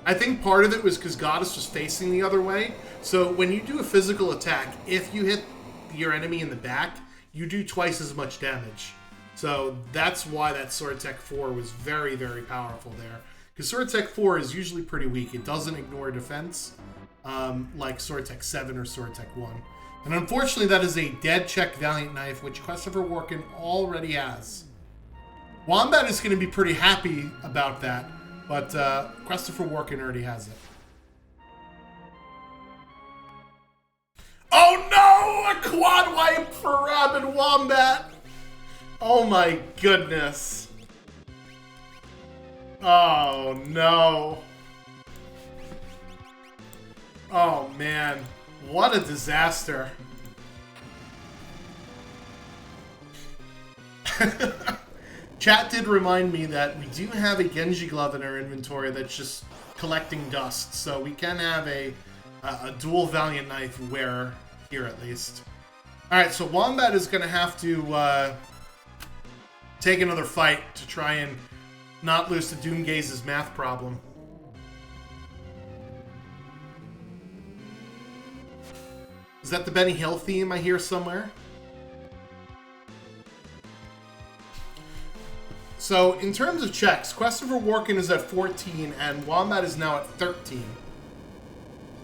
I think part of it was because Goddess was facing the other way. So when you do a physical attack, if you hit your enemy in the back, you do twice as much damage. So that's why that Sword Tech 4 was very, very powerful there. Because Sword Tech 4 is usually pretty weak. It doesn't ignore defense like Sword Tech 7 or Sword Tech 1. And unfortunately, that is a dead check Valiant Knife, which Christopher Workin already has. Wombat is going to be pretty happy about that, but Christopher Workin already has it. Oh no! A quad wipe for Rabid Wombat! Oh my goodness. Oh no. Oh man. What a disaster. Chat did remind me that we do have a Genji glove in our inventory that's just collecting dust, so we can have a dual Valiant Knife wearer here at least. Alright, so Wombat is going to have to take another fight to try and not lose to Doomgaze's math problem. Is that the Benny Hill theme I hear somewhere? So, in terms of checks, Christopher Workin is at 14 and Wombat is now at 13.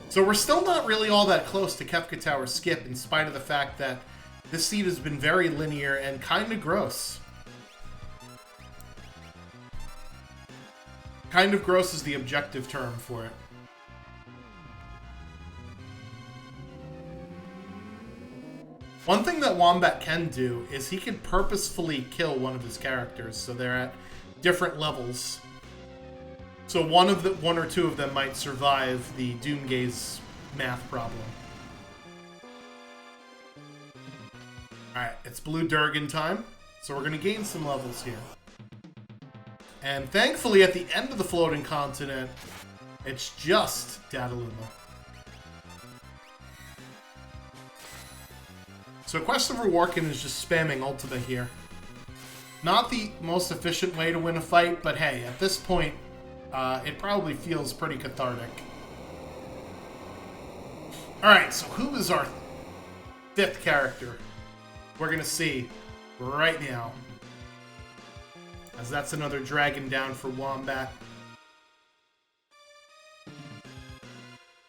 So we're still not really all that close to Kefka Tower skip, in spite of the fact that this seed has been very linear and kind of gross. Kind of gross is the objective term for it. One thing that Wombat can do is he can purposefully kill one of his characters, so they're at different levels. So one or two of them might survive the Doomgaze math problem. Alright, it's Blue Durgan time, so we're going to gain some levels here. And thankfully, at the end of the floating continent, it's just Dataluma. So Christopher Workin is just spamming Ultima here. Not the most efficient way to win a fight, but hey, at this point, it probably feels pretty cathartic. Alright, so who is our fifth character? We're going to see right now. As that's another dragon down for Wombat.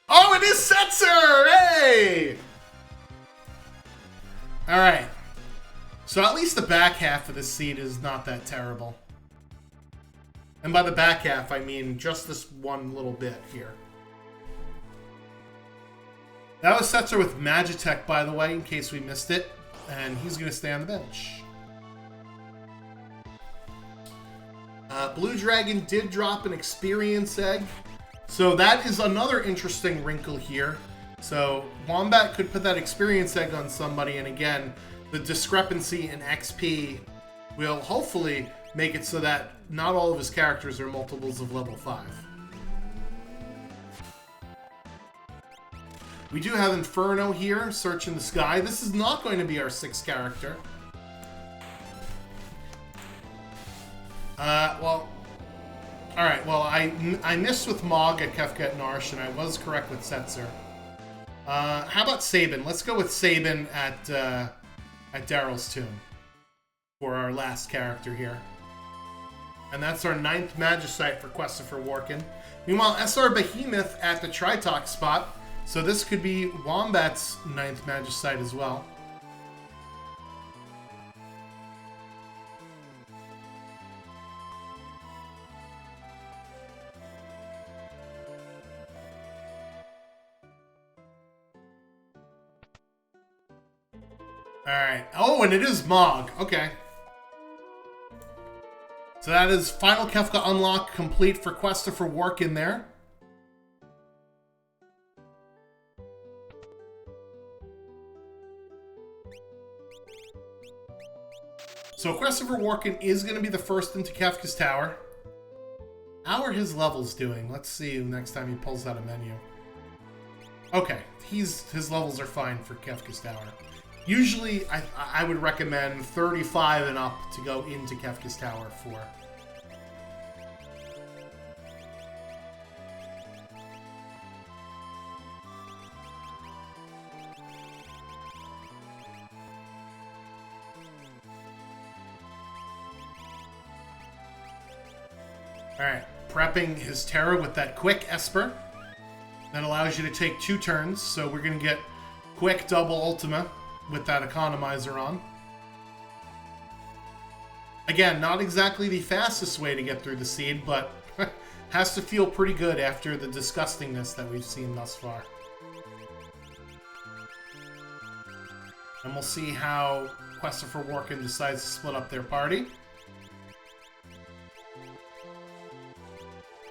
Oh, it is Setzer! Hey! Alright. So at least the back half of this seed is not that terrible. And by the back half, I mean just this one little bit here. That was Setzer with Magitech, by the way, in case we missed it. And he's going to stay on the bench. Blue Dragon did drop an experience egg. So that is another interesting wrinkle here. So Wombat could put that experience egg on somebody, and again, the discrepancy in XP will hopefully make it so that not all of his characters are multiples of level 5. We do have Inferno here, Search in the Sky. This is not going to be our 6th character. Alright, well, I missed with Mog at Kefka at Narsh, and I was correct with Setzer. How about Sabin? Let's go with Sabin at Daryl's Tomb for our last character here. And that's our 9th Magicite for Christopher Workin. Meanwhile, SR Behemoth at the Tritok spot, so this could be Wombat's 9th Magicite as well. Alright. Oh, and it is Mog. Okay. So that is Final Kefka Unlock complete for Christopher Workin there. So Christopher Workin is going to be the first into Kefka's Tower. How are his levels doing? Let's see next time he pulls out a menu. Okay, his levels are fine for Kefka's Tower. Usually, I would recommend 35 and up to go into Kefka's Tower for. Alright, prepping his Terra with that quick Esper. That allows you to take 2 turns, so we're going to get quick double Ultima with that economizer on. Again, not exactly the fastest way to get through the seed, but has to feel pretty good after the disgustingness that we've seen thus far. And we'll see how Christopher Warkin decides to split up their party.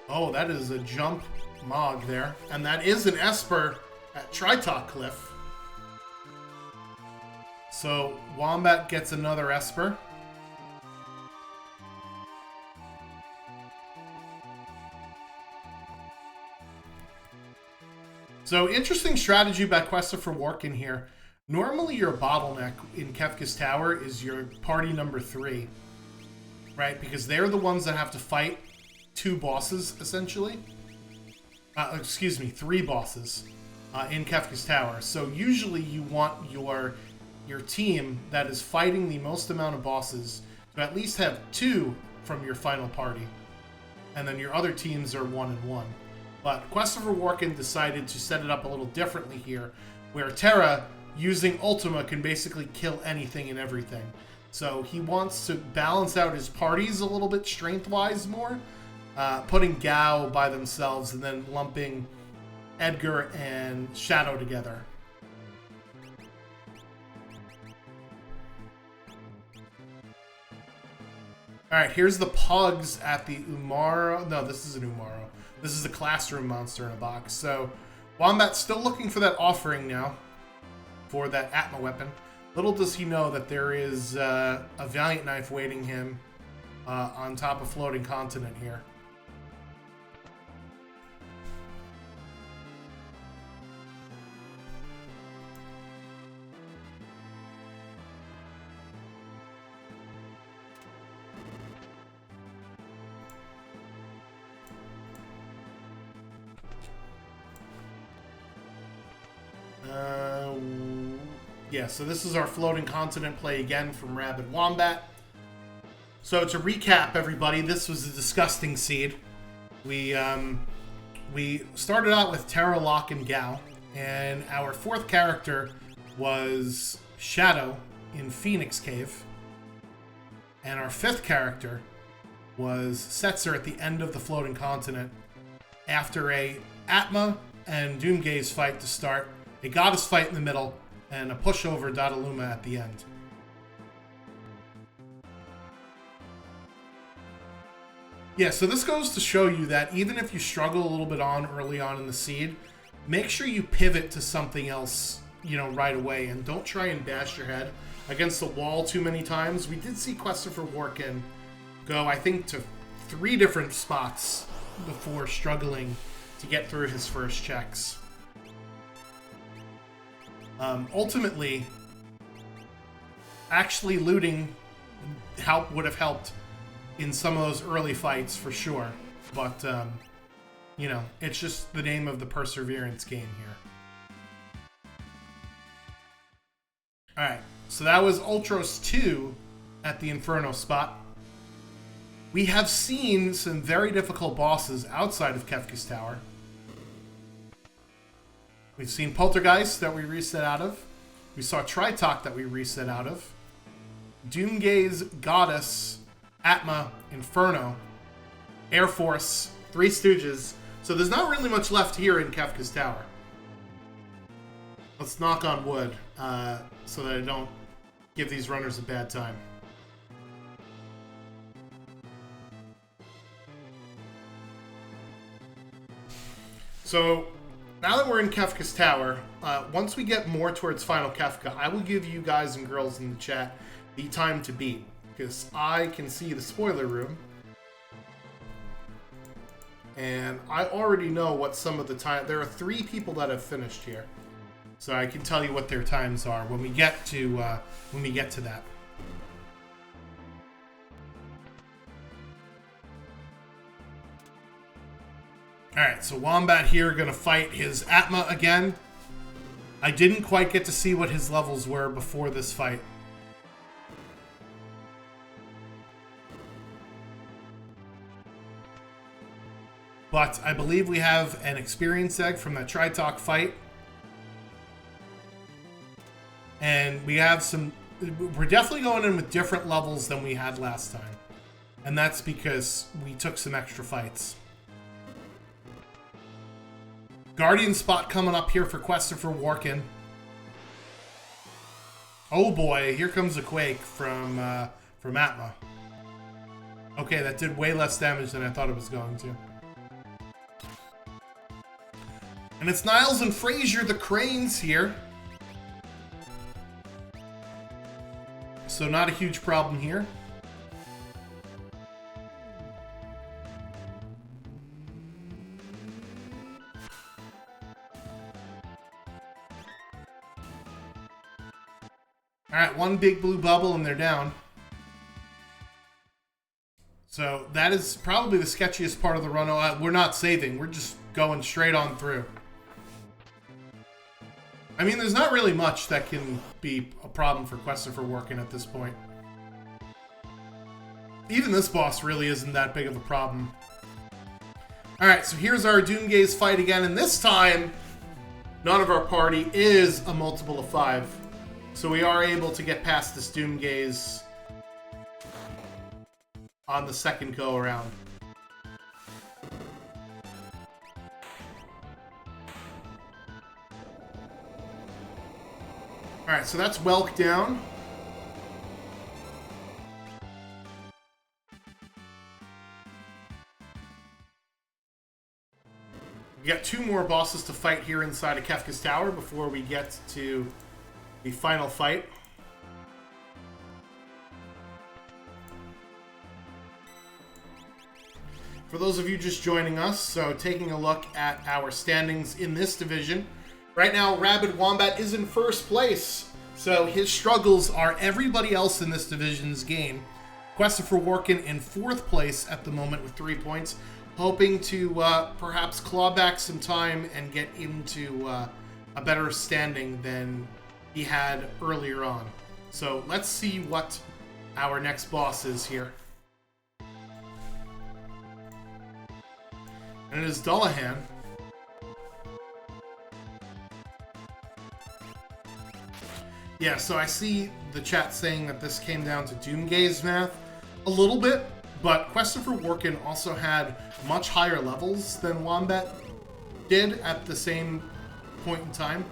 Oh, that is a jump Mog there. And that is an Esper at Tritok Cliff. So, Wombat gets another Esper. So, interesting strategy by Christopher Warkin here. Normally your bottleneck in Kefka's Tower is your party number 3. Right? Because they're the ones that have to fight 2 bosses, essentially. Excuse me, 3 bosses in Kefka's Tower. So usually you want your team that is fighting the most amount of bosses to at least have 2 from your final party. And then your other teams are 1 and 1. But Christopher Warkin decided to set it up a little differently here, where Terra, using Ultima, can basically kill anything and everything. So he wants to balance out his parties a little bit strength-wise more, putting Gao by themselves and then lumping Edgar and Shadow together. Alright, here's the pugs at the Umaro. No, this isn't Umaro. This is the classroom monster in a box. So, Wombat's still looking for that offering now for that Atma weapon. Little does he know that there is a Valiant Knife waiting him on top of Floating Continent here. Yeah, so this is our Floating Continent play again from Rabid Wombat. So to recap, everybody, this was a disgusting seed. We started out with Terra, Locke, and Gao, and our 4th character was Shadow in Phoenix Cave, and our 5th character was Setzer at the end of the Floating Continent after a Atma and Doomgaze fight to start, a Goddess fight in the middle, and a pushover Dataluma at the end. Yeah, so this goes to show you that even if you struggle a little bit early on in the seed, make sure you pivot to something else, right away, and don't try and bash your head against the wall too many times. We did see Christopher Warkin go, I think, to 3 different spots before struggling to get through his first checks. Ultimately, actually looting would have helped in some of those early fights for sure. But, it's just the name of the Perseverance game here. Alright, so that was Ultros 2 at the Inferno spot. We have seen some very difficult bosses outside of Kefka's Tower. We've seen Poltergeist that we reset out of. We saw Tritok that we reset out of. Doomgaze, Goddess, Atma, Inferno, Air Force, 3 Stooges. So there's not really much left here in Kefka's Tower. Let's knock on wood so that I don't give these runners a bad time. So now that we're in Kefka's Tower, once we get more towards Final Kefka, I will give you guys and girls in the chat the time to beat, because I can see the spoiler room. And I already know what some of the time... There are 3 people that have finished here. So I can tell you what their times are when we get to that. Alright, so Wombat here going to fight his Atma again. I didn't quite get to see what his levels were before this fight. But I believe we have an experience egg from that Tritalk fight. And we have some... We're definitely going in with different levels than we had last time. And that's because we took some extra fights. Guardian spot coming up here for Christopher Warkin. Oh boy, here comes a Quake from Atma. Okay, that did way less damage than I thought it was going to. And it's Niles and Frazier, the Cranes here. So not a huge problem here. Alright, one big blue bubble and they're down. So that is probably the sketchiest part of the run. We're not saving, we're just going straight on through. I mean, there's not really much that can be a problem for Christopher Warkin at this point. Even this boss really isn't that big of a problem. Alright, so here's our Doomgaze fight again, and this time, none of our party is a multiple of 5. So we are able to get past this Doomgaze on the second go-around. Alright, so that's Welk down. We got 2 more bosses to fight here inside of Kefka's Tower before we get to the final fight. For those of you just joining us, so taking a look at our standings in this division. Right now, Rabid Wombat is in first place, so his struggles are everybody else in this division's game. Christopher Warkin in 4th place at the moment with 3 points, hoping to perhaps claw back some time and get into a better standing than he had earlier on. So let's see what our next boss is here. And it is Dullahan. Yeah, so I see the chat saying that this came down to Doomgaze math a little bit, but Christopher Warkin also had much higher levels than Wombat did at the same point in time.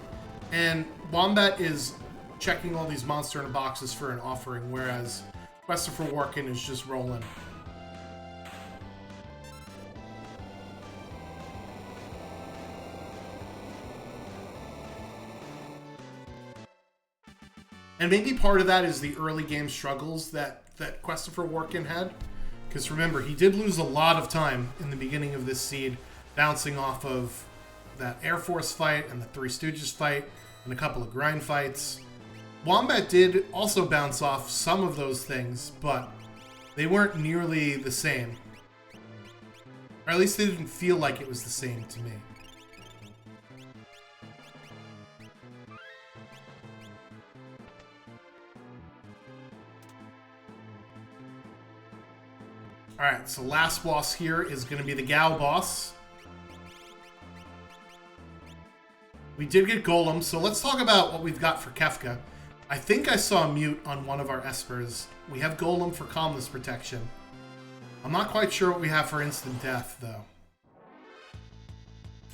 And Wombat is checking all these monster in boxes for an offering, whereas Christopher Warkin is just rolling. And maybe part of that is the early game struggles that Christopher Warkin had. Because remember, he did lose a lot of time in the beginning of this seed, bouncing off of that Air Force fight and the Three Stooges fight and a couple of grind fights. Wombat did also bounce off some of those things, but they weren't nearly the same. Or at least they didn't feel like it was the same to me. Alright, so last boss here is going to be the Gao boss. We did get Golem, so let's talk about what we've got for Kefka. I think I saw a mute on one of our Espers. We have Golem for Calmness Protection. I'm not quite sure what we have for Instant Death, though.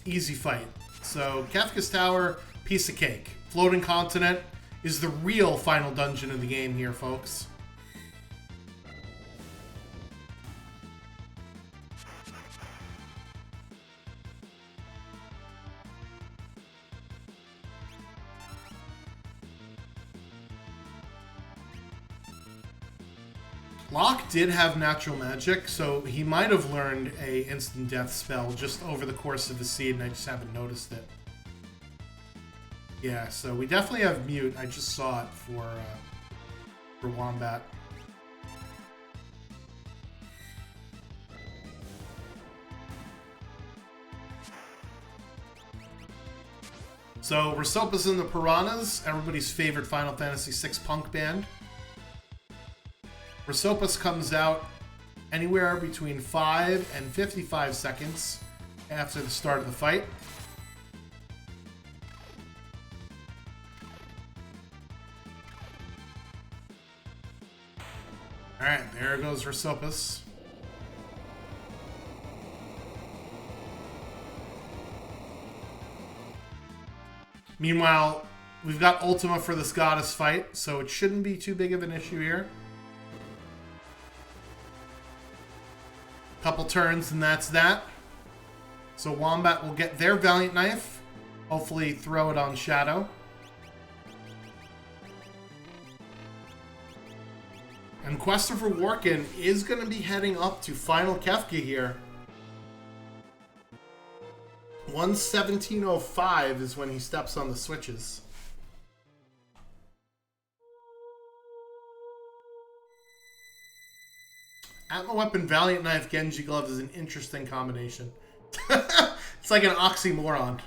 Easy fight. So, Kefka's Tower, piece of cake. Floating Continent is the real final dungeon of the game here, folks. Locke did have natural magic, so he might have learned a instant death spell just over the course of the seed, and I just haven't noticed it. Yeah, so we definitely have mute. I just saw it for Wombat. So, Resopa's in the Piranhas, everybody's favorite Final Fantasy VI punk band. Resopa's comes out anywhere between 5 and 55 seconds after the start of the fight. Alright, there goes Resopa's. Meanwhile, we've got Ultima for this goddess fight, so it shouldn't be too big of an issue here. Couple turns and that's that. So Wombat will get their Valiant Knife. Hopefully throw it on Shadow. And Christopher Workin is going to be heading up to Final Kefka here. 1:17:05 is when he steps on the switches. Atma Weapon, Valiant Knife, Genji Glove is an interesting combination. It's like an oxymoron.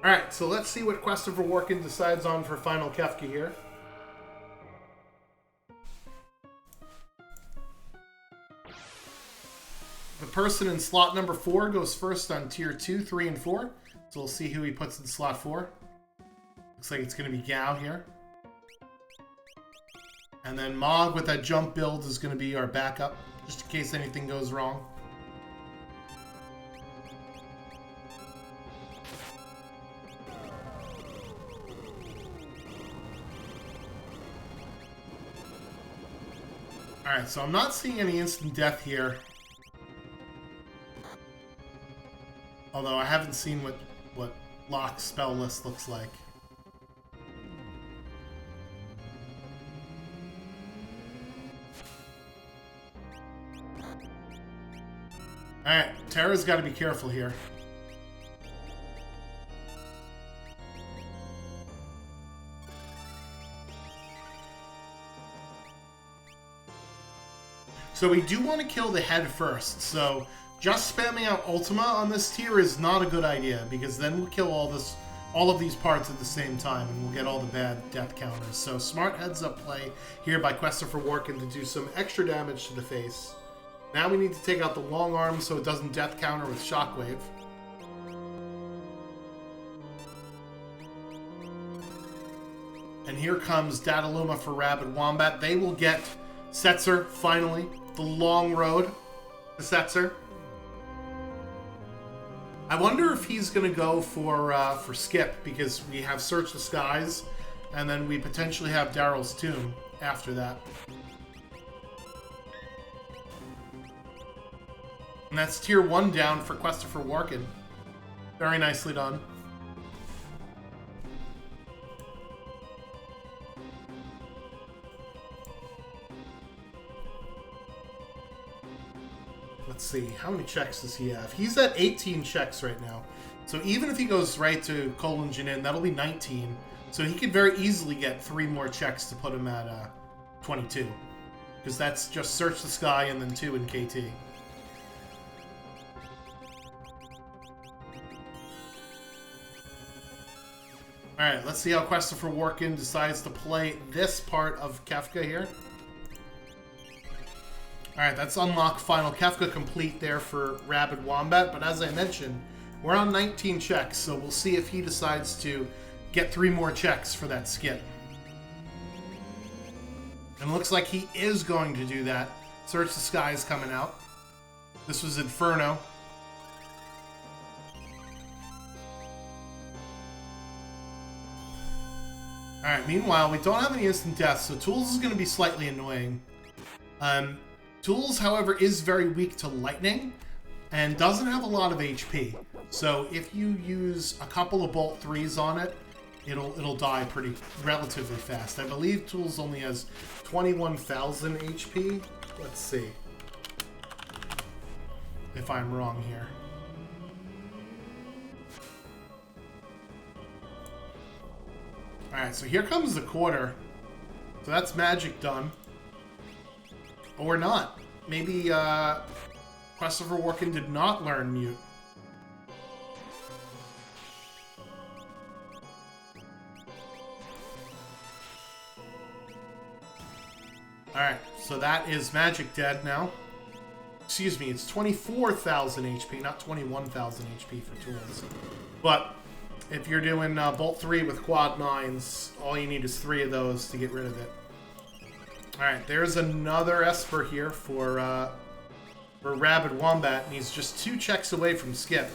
Alright, so let's see what Christopher Workin decides on for Final Kefka here. The person in slot number 4 goes first on tier 2, 3, and 4. So we'll see who he puts in slot 4. Looks like it's going to be Gao here. And then Mog with that jump build is going to be our backup, just in case anything goes wrong. Alright, so I'm not seeing any instant death here. Although I haven't seen what Locke's spell list looks like. Alright, Terra's got to be careful here. So we do want to kill the head first, so just spamming out Ultima on this tier is not a good idea, because then we'll kill all of these parts at the same time, and we'll get all the bad death counters. So smart heads-up play here by Christopher Workin to do some extra damage to the face. Now we need to take out the long arm so it doesn't death counter with Shockwave. And here comes Dataluma for Rabid Wombat. They will get Setzer, finally. The long road to Setzer. I wonder if he's going to go for Skip, because we have Search the Skies, and then we potentially have Daryl's Tomb after that. And that's tier 1 down for Christopher Workin. Very nicely done. Let's see, how many checks does he have? He's at 18 checks right now. So even if he goes right to Colon Jinin, that'll be 19. So he could very easily get 3 more checks to put him at 22. Because that's just Search the Sky and then 2 in KT. Alright, let's see how Christopher Workin decides to play this part of Kefka here. Alright, that's unlock Final Kefka complete there for Rabid Wombat, but as I mentioned, we're on 19 checks, so we'll see if he decides to get 3 more checks for that skip. And it looks like he is going to do that. Search the Sky is coming out. This was Inferno. Alright, Alright, meanwhile, we don't have any instant deaths, so Tools is going to be slightly annoying. Tools, however, is very weak to lightning and doesn't have a lot of HP. So if you use a couple of Bolt 3s on it, it'll die relatively fast. I believe Tools only has 21,000 HP. Let's see if I'm wrong here. Alright, so here comes the quarter. So that's magic done. Or not. Maybe Christopher Walken did not learn mute. Alright, so that is magic dead now. Excuse me, it's 24,000 HP, not 21,000 HP for Tools. But if you're doing Bolt 3 with quad 9s, all you need is 3 of those to get rid of it. Alright, there's another Esper here for Rabid Wombat, and he's just 2 checks away from skip.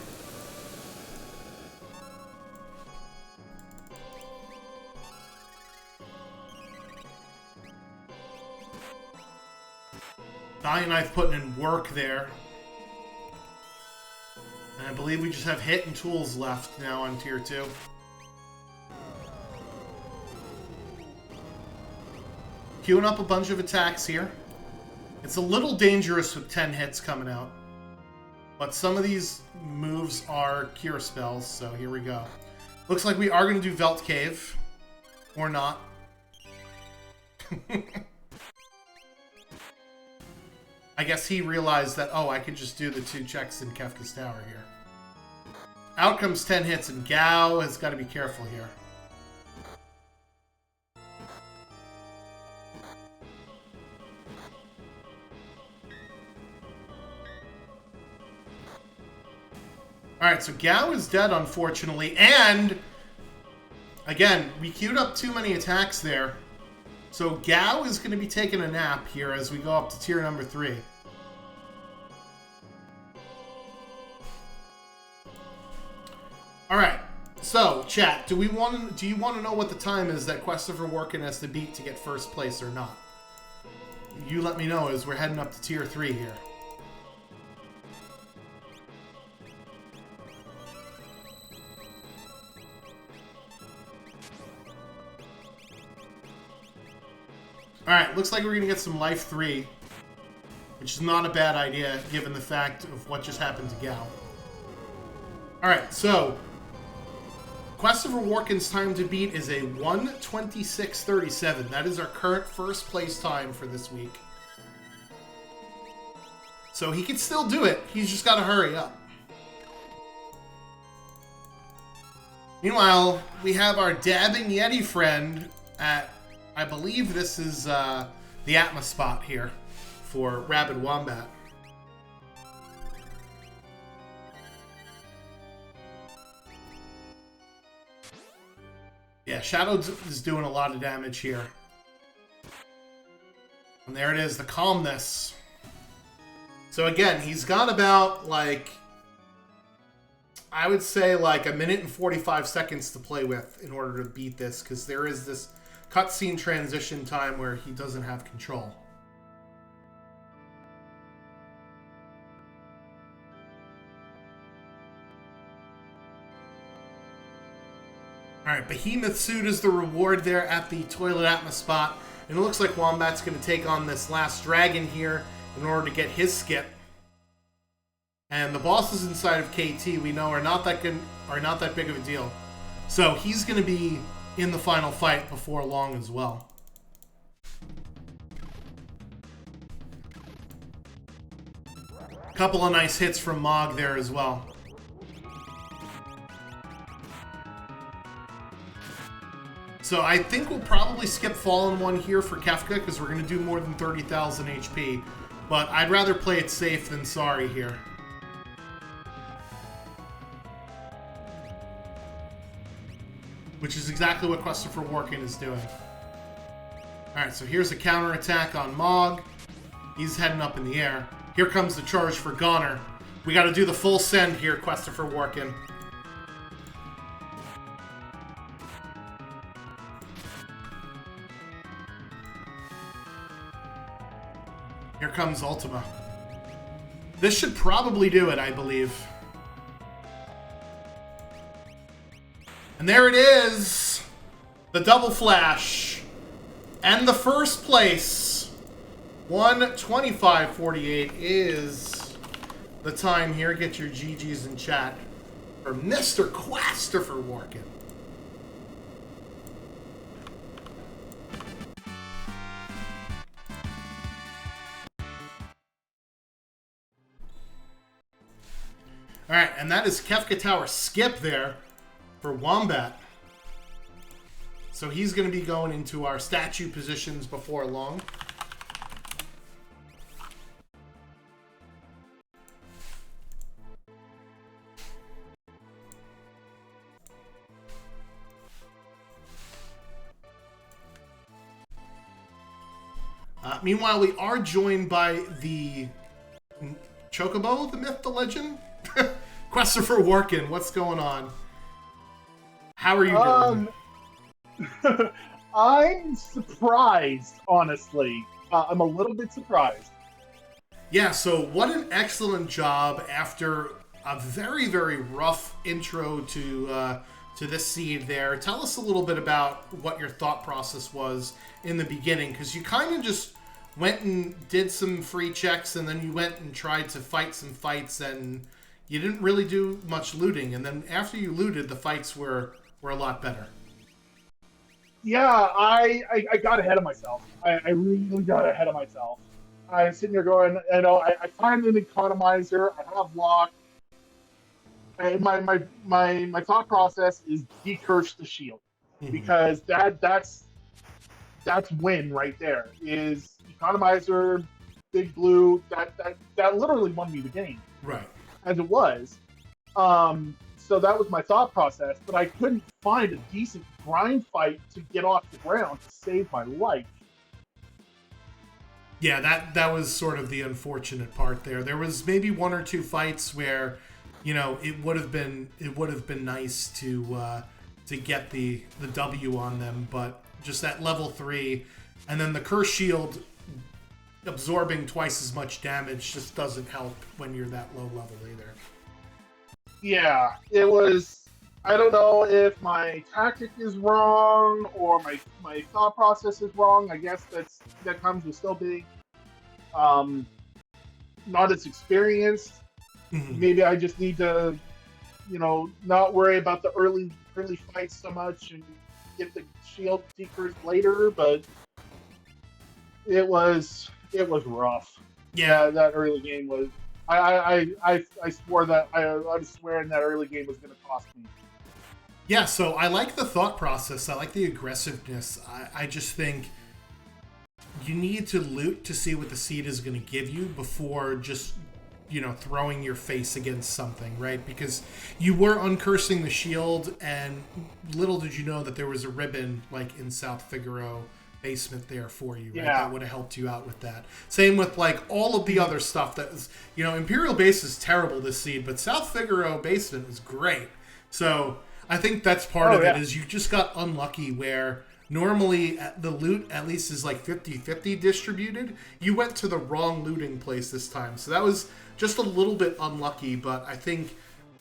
Knife putting in work there. And I believe we just have Hit and Tools left now on Tier 2. Queuing up a bunch of attacks here. It's a little dangerous with 10 hits coming out. But some of these moves are cure spells, so here we go. Looks like we are going to do Velt Cave. Or not. I guess he realized that, oh, I could just do the 2 checks in Kefka's tower here. Out comes 10 hits, and Gao has got to be careful here. Alright, so Gao is dead, unfortunately, and again, we queued up too many attacks there. So Gao is going to be taking a nap here as we go up to tier number 3. Alright, so chat, do you want to know what the time is that Christopher Walken has to beat to get first place or not? You let me know as we're heading up to tier 3 here. Alright, looks like we're going to get some Life 3, which is not a bad idea given the fact of what just happened to Gao. Alright, so Christopher Walken's time to beat is a 1:26:37. That is our current first place time for this week. So he can still do it, he's just got to hurry up. Meanwhile, we have our dabbing Yeti friend at, I believe this is the Atma spot here for Rabid Wombat. Yeah, Shadow is doing a lot of damage here. And there it is, the Calmness. So again, he's got about, like, I would say like 1 minute and 45 seconds to play with in order to beat this, because there is this cutscene transition time where he doesn't have control. Alright, Behemoth Suit is the reward there at the Toilet Atma spot. And it looks like Wombat's going to take on this last dragon here in order to get his skip. And the bosses inside of KT we know are not that big of a deal. So he's going to be in the final fight before long as well. Couple of nice hits from Mog there as well. So I think we'll probably skip Fallen One here for Kefka because we're going to do more than 30,000 HP. But I'd rather play it safe than sorry here. Which is exactly what Christopher Walken is doing. Alright, so here's a counterattack on Mog. He's heading up in the air. Here comes the charge for Goner. We got to do the full send here, Christopher Walken. Here comes Ultima. This should probably do it, I believe. And there it is! The double flash. And the first place. 1:25:48 is the time here. Get your GGs in chat for Mr. Christopher Warkin. Alright, and that is Kefka Tower skip there for Wombat. So he's going to be going into our statue positions before long. Meanwhile, we are joined by the Chocobo, the myth, the legend? Christopher Warkin, what's going on? How are you doing? I'm surprised, honestly. I'm a little bit surprised. Yeah, so what an excellent job after a very, very rough intro to this seed there. Tell us a little bit about what your thought process was in the beginning, because you kind of just went and did some free checks, and then you went and tried to fight some fights, and you didn't really do much looting. And then after you looted, the fights were a lot better. Yeah, I got ahead of myself. I really got ahead of myself. I'm sitting here going, I find an economizer, I have lock. And my thought process is decurse the shield. Because that's win right there. Is economizer, big blue, that literally won me the game. Right. As it was. So that was my thought process, but I couldn't find a decent grind fight to get off the ground to save my life. Yeah, that was sort of the unfortunate part there. There was maybe one or two fights where, it would have been nice to get the W on them, but just that level 3, and then the curse shield absorbing twice as much damage just doesn't help when you're that low level either. Yeah, it was. I don't know if my tactic is wrong or my thought process is wrong. I guess that comes with still being not as experienced. Mm-hmm. Maybe I just need to, not worry about the early fights so much and get the shield decurse later. But it was rough. Yeah, that early game was. I swore that I was swearing that early game was going to cost me. Yeah, so I like the thought process. I like the aggressiveness. I just think you need to loot to see what the seed is going to give you before just, throwing your face against something, right? Because you were uncursing the shield, and little did you know that there was a ribbon, like in South Figaro basement there for you, right? Yeah. That would have helped you out with that. Same with like all of the other stuff that was, Imperial Base is terrible this seed, but South Figaro basement is great. So I think that's part of it, is you just got unlucky where normally the loot at least is like 50-50 distributed. You went to the wrong looting place this time. So that was just a little bit unlucky, but I think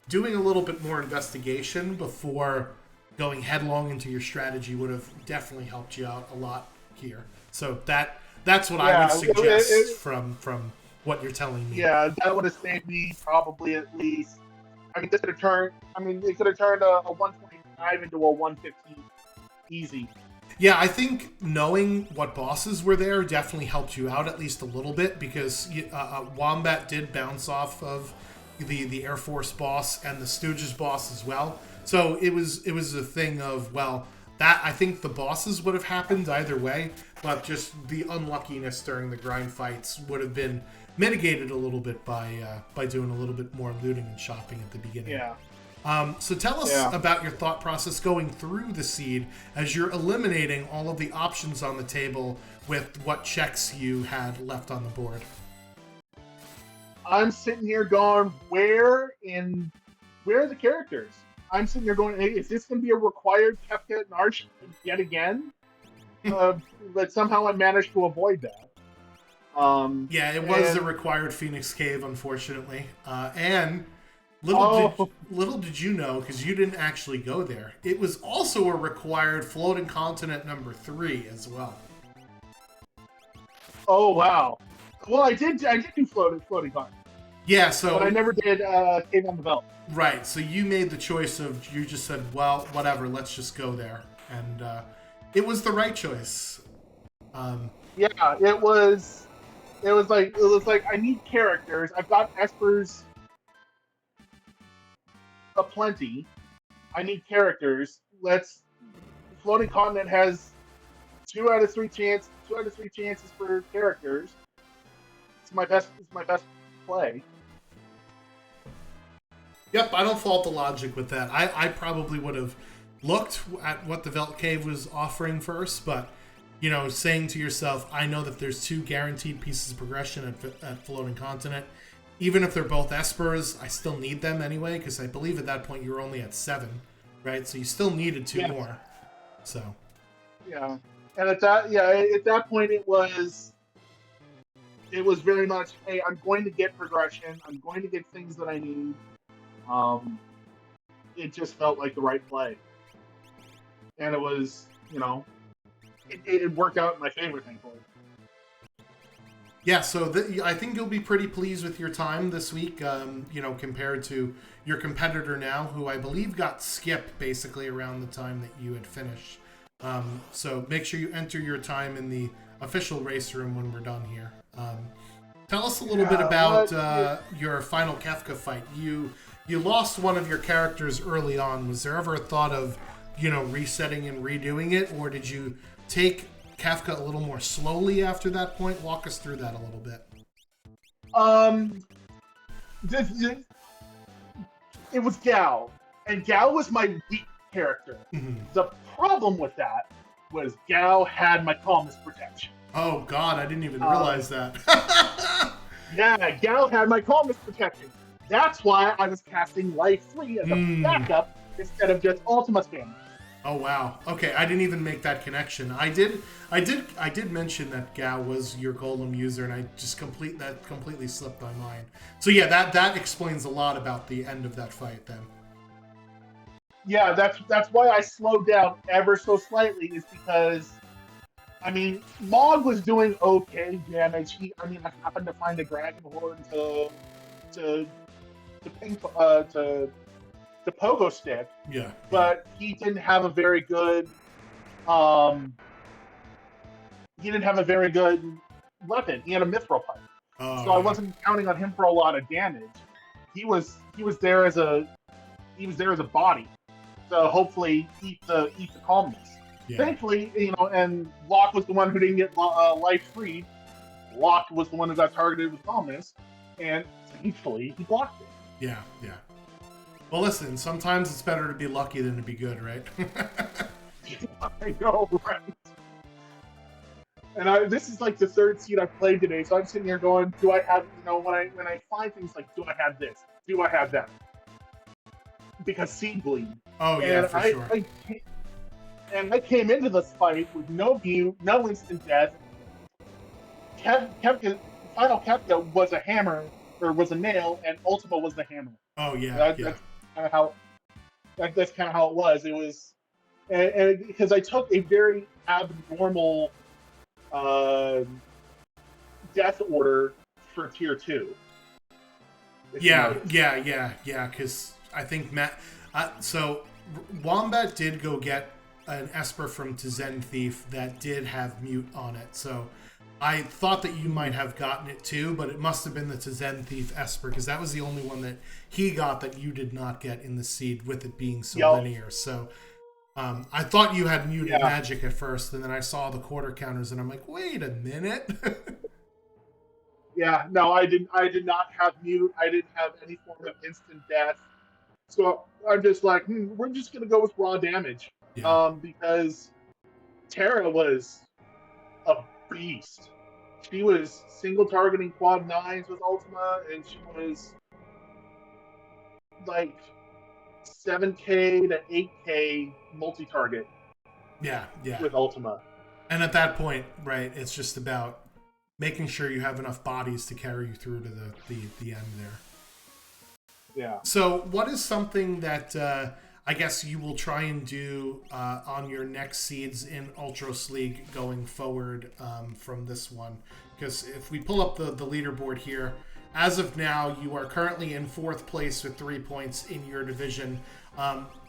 doing a little bit more investigation before going headlong into your strategy would have definitely helped you out a lot here. So that's what I would suggest from what you're telling me. Yeah, that would have saved me probably at least. It could have turned a 125 into a 115 easy. Yeah, I think knowing what bosses were there definitely helped you out at least a little bit, because Wombat did bounce off of the Air Force boss and the Stooges boss as well. So it was a thing of, that I think the bosses would have happened either way, but just the unluckiness during the grind fights would have been mitigated a little bit by doing a little bit more looting and shopping at the beginning. Yeah. So tell us about your thought process going through the seed as you're eliminating all of the options on the table with what checks you had left on the board. I'm sitting here going, where are the characters? I'm sitting here going, hey, is this going to be a required Kefka and Arch yet again? But somehow I managed to avoid that. Yeah, it was a required Phoenix Cave, unfortunately. And Oh, little did you know, because you didn't actually go there, it was also a required floating continent number 3 as well. oh wow. Well, I did do floating on, Yeah, but I so never did Cave on the Belt. right, so you made the choice of, you just said, well, whatever, let's just go there, and it was the right choice. Yeah, it was. It was like I need characters. I've got espers aplenty. I need characters. Let's. Floating Continent has 2 out of 3 chances for characters. It's my best. It's my best play. Yep, I don't fault the logic with that. I probably would have looked at what the Velt Cave was offering first, but, you know, saying to yourself, I know that there's 2 guaranteed pieces of progression at Floating Continent. Even if they're both Espers, I still need them anyway, because I believe at that point you were only at 7, right? So you still needed 2 more. So. Yeah, and at that point it was very much, hey, I'm going to get progression. I'm going to get things that I need. Um, it just felt like the right play, and it was, it worked out in my favor, thankfully. Yeah, so I think you'll be pretty pleased with your time this week, compared to your competitor now, who I believe got skipped basically around the time that you had finished. So make sure you enter your time in the official race room when we're done here. Tell us a little bit about your final Kefka fight. You lost one of your characters early on. Was there ever a thought of, resetting and redoing it, or did you take Kefka a little more slowly after that point? Walk us through that a little bit. It was Gal, and Gal was my weak character. Mm-hmm. The problem with that was Gal had my calmness protection. Oh God, I didn't even realize that. Yeah, Gal had my calmness protection. That's why I was casting Life 3 as a backup instead of just Ultima spam. Oh wow. Okay, I didn't even make that connection. I did mention that Gal was your Golem user, and I just completely slipped my mind. So yeah, that explains a lot about the end of that fight then. Yeah, that's why I slowed down ever so slightly, is because Mog was doing okay damage. I happened to find a Dragon Horn to pogo stick. Yeah. But he didn't have a very good weapon. He had a mithril pipe. So I wasn't counting on him for a lot of damage. He was there as a body to hopefully eat the calmness. Yeah. Thankfully, and Locke was the one who didn't get life freed. Locke was the one who got targeted with calmness, and thankfully he blocked it. Yeah. Well, listen, sometimes it's better to be lucky than to be good, right? I know, right? And this is like the 3rd seed I've played today, so I'm sitting here going, do I have, when I find things like, do I have this? Do I have that? Because seed bleed. Oh, yeah, for sure. I came into this fight with no view, no instant death. Kefka, final Kefka was a hammer, or was a nail, and Ultima was the hammer. Oh, yeah, That's kind of how. That's kind of how it was. It was, and because I took a very abnormal death order for tier 2. Yeah. Because I think so Wombat did go get an Esper from Tizen Thief that did have mute on it. So I thought that you might have gotten it too, but it must have been the Tizen Thief Esper, because that was the only one that he got that you did not get in the seed, with it being so linear. So I thought you had muted magic at first, and then I saw the quarter counters, and I'm like, wait a minute. Yeah, no, I did not have mute. I didn't have any form of instant death. So I'm just like, we're just gonna go with raw damage. Yeah. Because Terra was a beast. She was single targeting quad 9s with Ultima, and she was like 7K to 8K multi-target. Yeah. With Ultima. And at that point, right, it's just about making sure you have enough bodies to carry you through to the end there. Yeah. So what is something that I guess you will try and do on your next seeds in Ultros League going forward from this one? Because if we pull up the leaderboard here, as of now, you are currently in 4th place with 3 points in your division.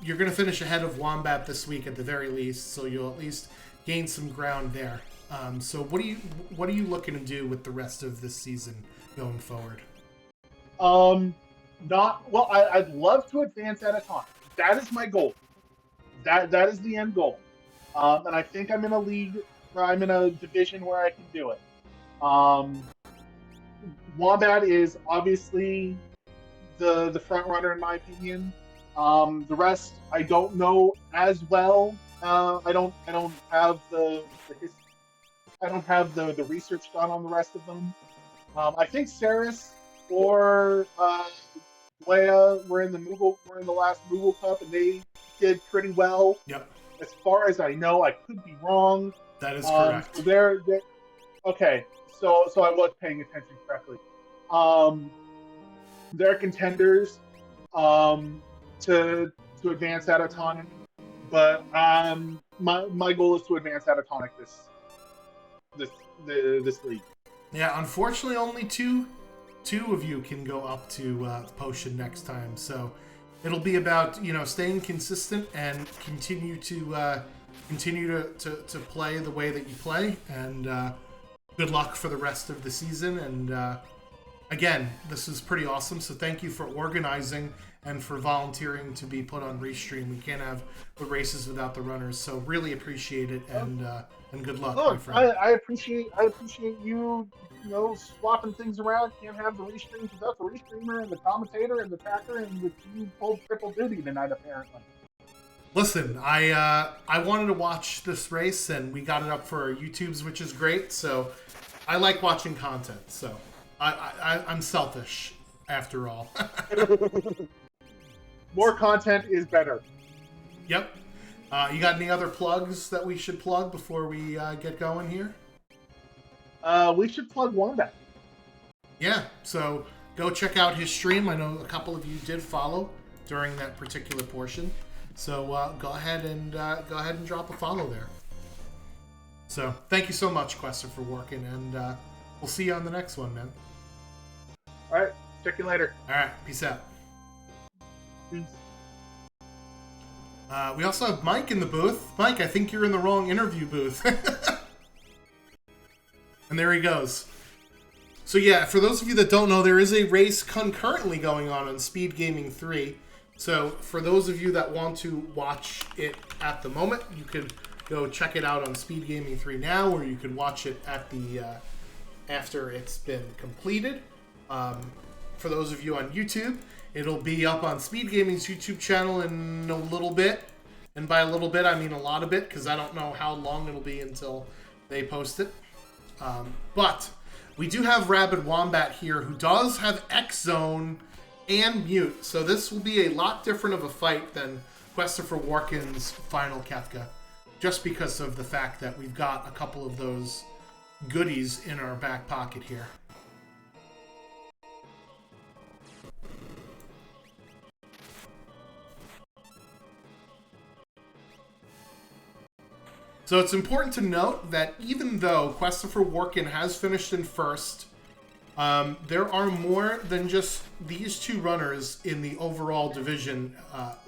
You're going to finish ahead of Wombat this week at the very least, so you'll at least gain some ground there. So what are you looking to do with the rest of this season going forward? I'd love to advance at a time. That is my goal. That is the end goal. And I think I'm in a league, or I'm in a division where I can do it. Wombat is obviously the front runner in my opinion. The rest I don't know as well. I don't have the research done on the rest of them. I think Saris or Leia were in the last Moogle Cup, and they did pretty well. Yep. As far as I know, I could be wrong. That is correct. So they're okay. So I was paying attention correctly. They're contenders to advance out of Tonic, but my goal is to advance out of Tonic this league. Yeah, unfortunately, only two of you can go up to Potion next time, so it'll be about staying consistent and continue to play the way that you play, and good luck for the rest of the season. And again, this is pretty awesome, so thank you for organizing and for volunteering to be put on Restream. We can't have the races without the runners, so really appreciate it, and good luck, my friend. I appreciate you, swapping things around. Can't have the Restreams without the Restreamer and the commentator and the tracker, and you pulled triple duty tonight, apparently. Listen, I wanted to watch this race, and we got it up for our YouTubes, which is great, so I like watching content, so I'm selfish, after all. More content is better. Yep. You got any other plugs that we should plug before we get going here? We should plug Wombat. Yeah, so go check out his stream. I know a couple of you did follow during that particular portion. So go ahead and drop a follow there. So thank you so much, Quester, for working, and we'll see you on the next one, man. All right, check you later. All right, peace out. Peace. We also have Mike in the booth. Mike, I think you're in the wrong interview booth. And there he goes. So yeah, for those of you that don't know, there is a race concurrently going on Speed Gaming 3. So for those of you that want to watch it at the moment, you could go check it out on Speed Gaming 3 now, or you could watch it at the after it's been completed. For those of you on YouTube, it'll be up on Speed Gaming's YouTube channel in a little bit. And by a little bit, I mean a lot of it, because I don't know how long it'll be until they post it. But we do have Rabid Wombat here, who does have X-Zone and Mute. So this will be a lot different of a fight than Christopher Warkin's final Kefka, just because of the fact that we've got a couple of those goodies in our back pocket here. So it's important to note that even though Christopher Warkin has finished in first, there are more than just these two runners in the overall division,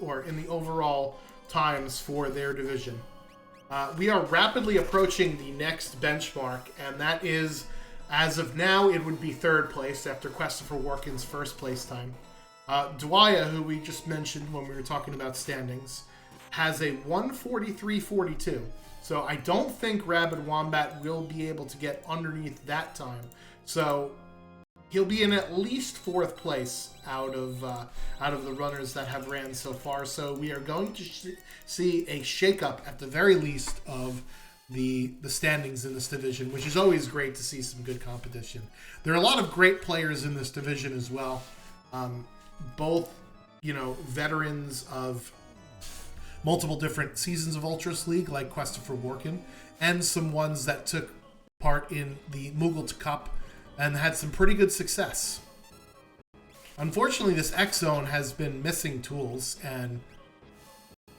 or in the overall times for their division. We are rapidly approaching the next benchmark, and that is, as of now, it would be third place after Christopher Warkin's first place time. Dwyer, who we just mentioned when we were talking about standings, has a 1:43.42. So I don't think Rabid Wombat will be able to get underneath that time. So he'll be in at least fourth place out of the runners that have ran so far. So we are going to see a shakeup at the very least of the standings in this division, which is always great to see some good competition. There are a lot of great players in this division as well. Both, veterans of multiple different seasons of Ultros League, like Christopher Warkin, and some ones that took part in the Moogle Cup and had some pretty good success. Unfortunately, this X Zone has been missing tools, and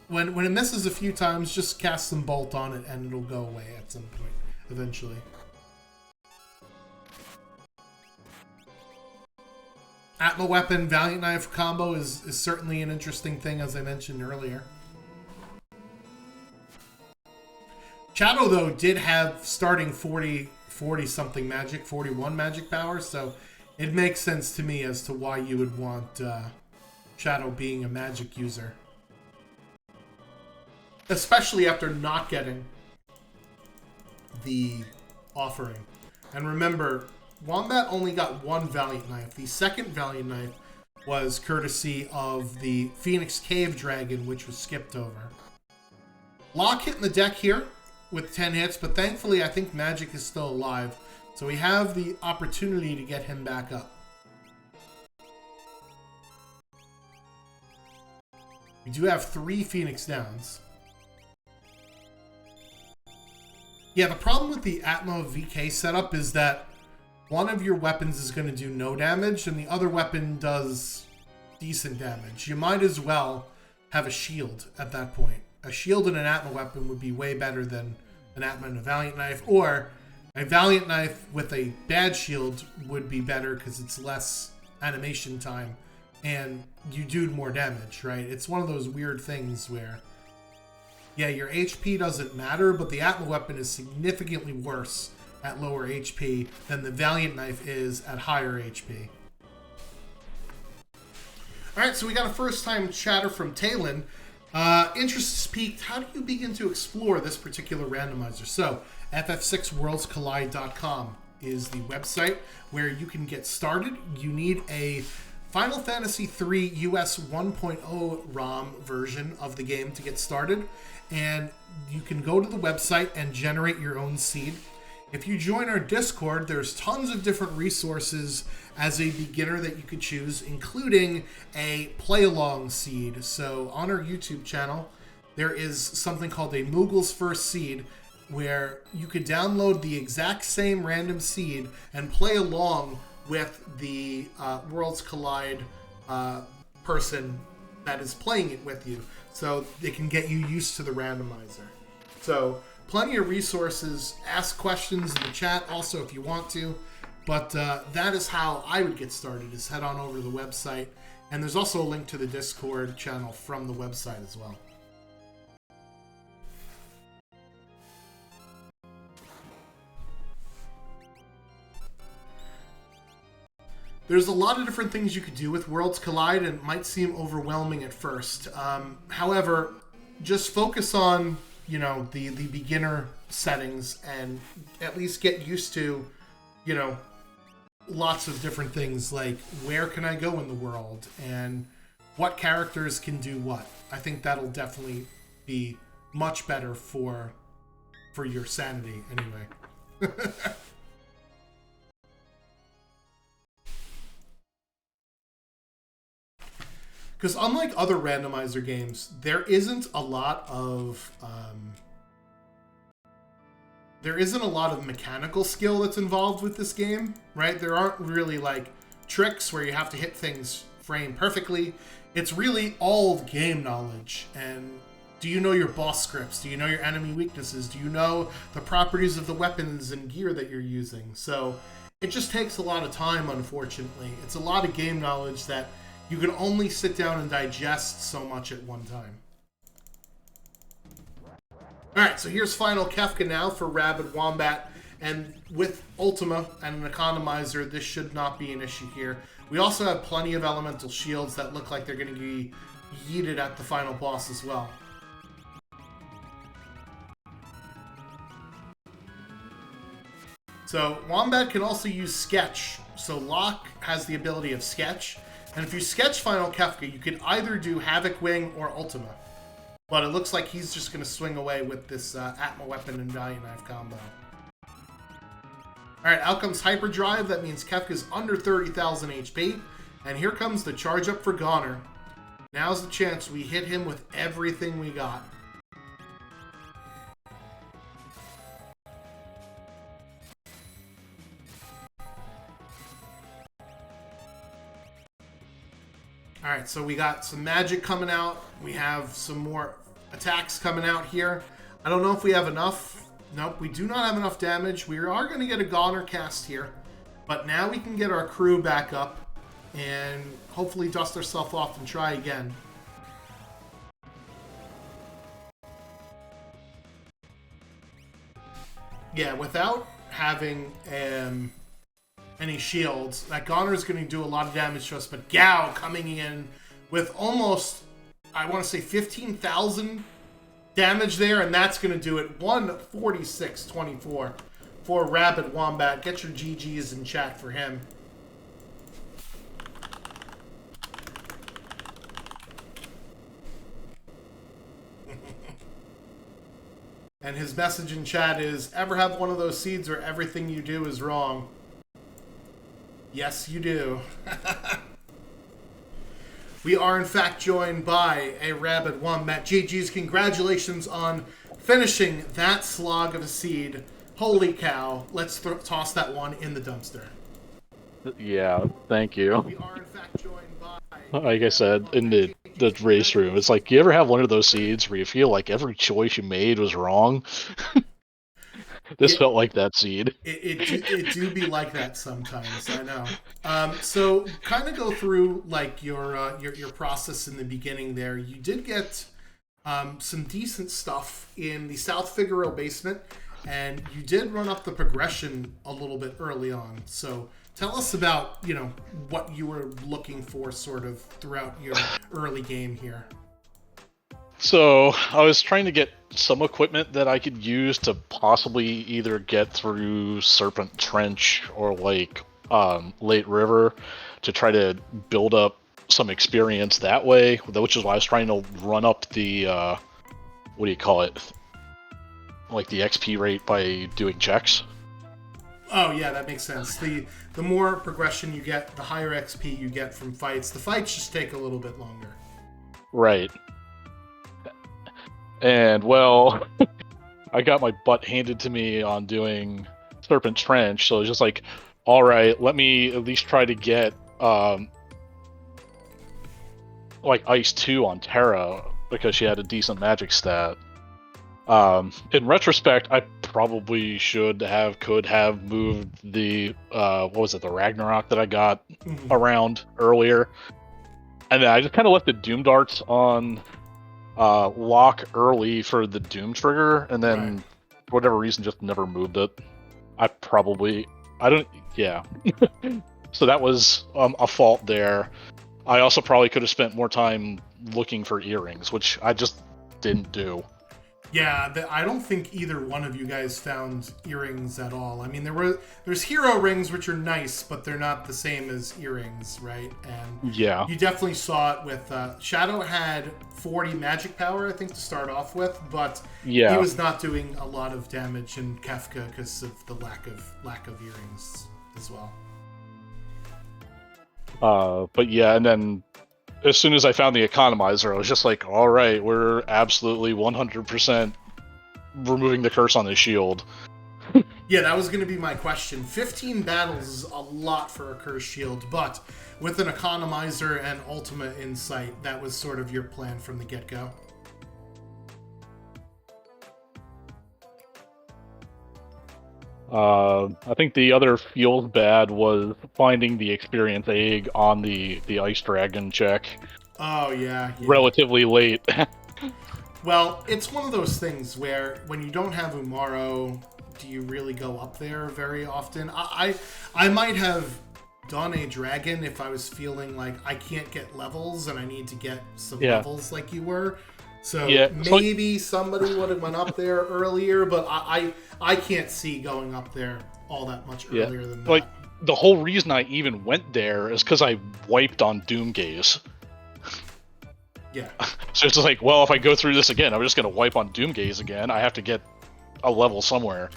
when it misses a few times, just cast some Bolt on it and it'll go away at some point, eventually. Atma Weapon, Valiant Knife combo is certainly an interesting thing, as I mentioned earlier. Shadow, though, did have starting 40-something magic, 41 magic power, so it makes sense to me as to why you would want Shadow being a magic user. Especially after not getting the offering. And remember, Wombat only got one Valiant Knife. The second Valiant Knife was courtesy of the Phoenix Cave Dragon, which was skipped over. Locke hitting the deck here with 10 hits, but thankfully I think Magic is still alive. So we have the opportunity to get him back up. We do have 3 Phoenix Downs. Yeah, the problem with the Atmo VK setup is that one of your weapons is going to do no damage, and the other weapon does decent damage. You might as well have a shield at that point. A shield and an Atma weapon would be way better than an Atma and a Valiant Knife, or a Valiant Knife with a bad shield would be better because it's less animation time and you do more damage, right? It's one of those weird things where, yeah, your HP doesn't matter, but the Atma weapon is significantly worse at lower HP than the Valiant Knife is at higher HP. Alright, so we got a first-time chatter from Talon. Interest is peaked. How do you begin to explore this particular randomizer? So, ff6worldscollide.com is the website where you can get started. You need a Final Fantasy III US 1.0 ROM version of the game to get started, and you can go to the website and generate your own seed. If you join our Discord, there's tons of different resources as a beginner that you could choose, including a play-along seed. So on our YouTube channel, there is something called a Moogle's First Seed, where you could download the exact same random seed and play along with the Worlds Collide person that is playing it with you, so they can get you used to the randomizer. So plenty of resources. Ask questions in the chat also if you want to. But that is how I would get started, is head on over to the website. And there's also a link to the Discord channel from the website as well. There's a lot of different things you could do with Worlds Collide, and it might seem overwhelming at first. However, just focus on, you know, the beginner settings and at least get used to, you know, lots of different things like where can I go in the world and what characters can do what. I think that'll definitely be much better for your sanity anyway. Because unlike other randomizer games, there isn't a lot of mechanical skill that's involved with this game, right? There aren't really like tricks where you have to hit things frame perfectly. It's really all game knowledge. And do you know your boss scripts? Do you know your enemy weaknesses? Do you know the properties of the weapons and gear that you're using? So it just takes a lot of time, unfortunately. It's a lot of game knowledge that you can only sit down and digest so much at one time. Alright, so here's final Kefka now for Rabid Wombat, and with Ultima and an Economizer, this should not be an issue here. We also have plenty of elemental shields that look like they're going to be yeeted at the final boss as well. So Wombat can also use Sketch. So Locke has the ability of Sketch, and if you sketch final Kefka, you can either do Havoc Wing or Ultima. But it looks like he's just going to swing away with this Atma Weapon and Valiant Knife combo. Alright, out comes Hyperdrive. That means Kefka's under 30,000 HP. And here comes the charge up for Goner. Now's the chance we hit him with everything we got. All right, so we got some magic coming out. We have some more attacks coming out here. I don't know if we have enough. Nope, we do not have enough damage. We are going to get a Goner cast here. But now we can get our crew back up and hopefully dust ourselves off and try again. Yeah, without having any shields, that Goner is going to do a lot of damage to us. But Gao coming in with almost, I want to say 15,000 damage there, and that's going to do it. 146.24 for Rabid Wombat. Get your GGs in chat for him. And his message in chat is, ever have one of those seeds where everything you do is wrong? Yes, you do. We are, in fact, joined by a Rabid Wombat. GG's, congratulations on finishing that slog of a seed. Holy cow. Let's toss that one in the dumpster. Yeah, thank you. We are, in fact, joined by... Like I said, in the race room, it's like, you ever have one of those seeds where you feel like every choice you made was wrong? This felt like that seed. It do be like that sometimes, I know. So kind of go through like your process in the beginning there. You did get some decent stuff in the South Figaro basement, and you did run up the progression a little bit early on. So tell us about, you know, what you were looking for sort of throughout your early game here. So I was trying to get some equipment that I could use to possibly either get through Serpent Trench or like Late River to try to build up some experience that way, which is why I was trying to run up the what do you call it, like the XP rate by doing checks. Oh yeah, that makes sense. The more progression you get, the higher XP you get from fights. The fights just take a little bit longer. Right. And, well, I got my butt handed to me on doing Serpent Trench, so it's just like, alright, let me at least try to get, like, Ice 2 on Terra, because she had a decent magic stat. In retrospect, I probably could have moved the, what was it, the Ragnarok that I got around earlier. And then I just kind of left the Doom Darts on... lock early for the Doom trigger, and then for whatever reason just never moved it. Yeah. So that was a fault there. I also probably could have spent more time looking for earrings, which I just didn't do. Yeah, I don't think either one of you guys found earrings at all. I mean, there's hero rings, which are nice, but they're not the same as earrings, right? And yeah, you definitely saw it with Shadow had 40 magic power, I think, to start off with, but he was not doing a lot of damage in Kefka because of the lack of earrings as well. But yeah, and then as soon as I found the economizer, I was just like, all right, we're absolutely 100% removing the curse on the shield. Yeah, that was going to be my question. 15 battles is a lot for a curse shield, but with an economizer and ultimate insight, that was sort of your plan from the get-go. I think the other feels bad was finding the experience egg on the Ice Dragon check. Oh, yeah. Relatively late. Well, it's one of those things where when you don't have Umaro, do you really go up there very often? I might have done a dragon if I was feeling like I can't get levels and I need to get some levels like you were. So maybe somebody would have went up there earlier, but I can't see going up there all that much earlier than that. Like, the whole reason I even went there is because I wiped on Doomgaze. Yeah. So it's like, well, if I go through this again, I'm just going to wipe on Doomgaze again. I have to get a level somewhere.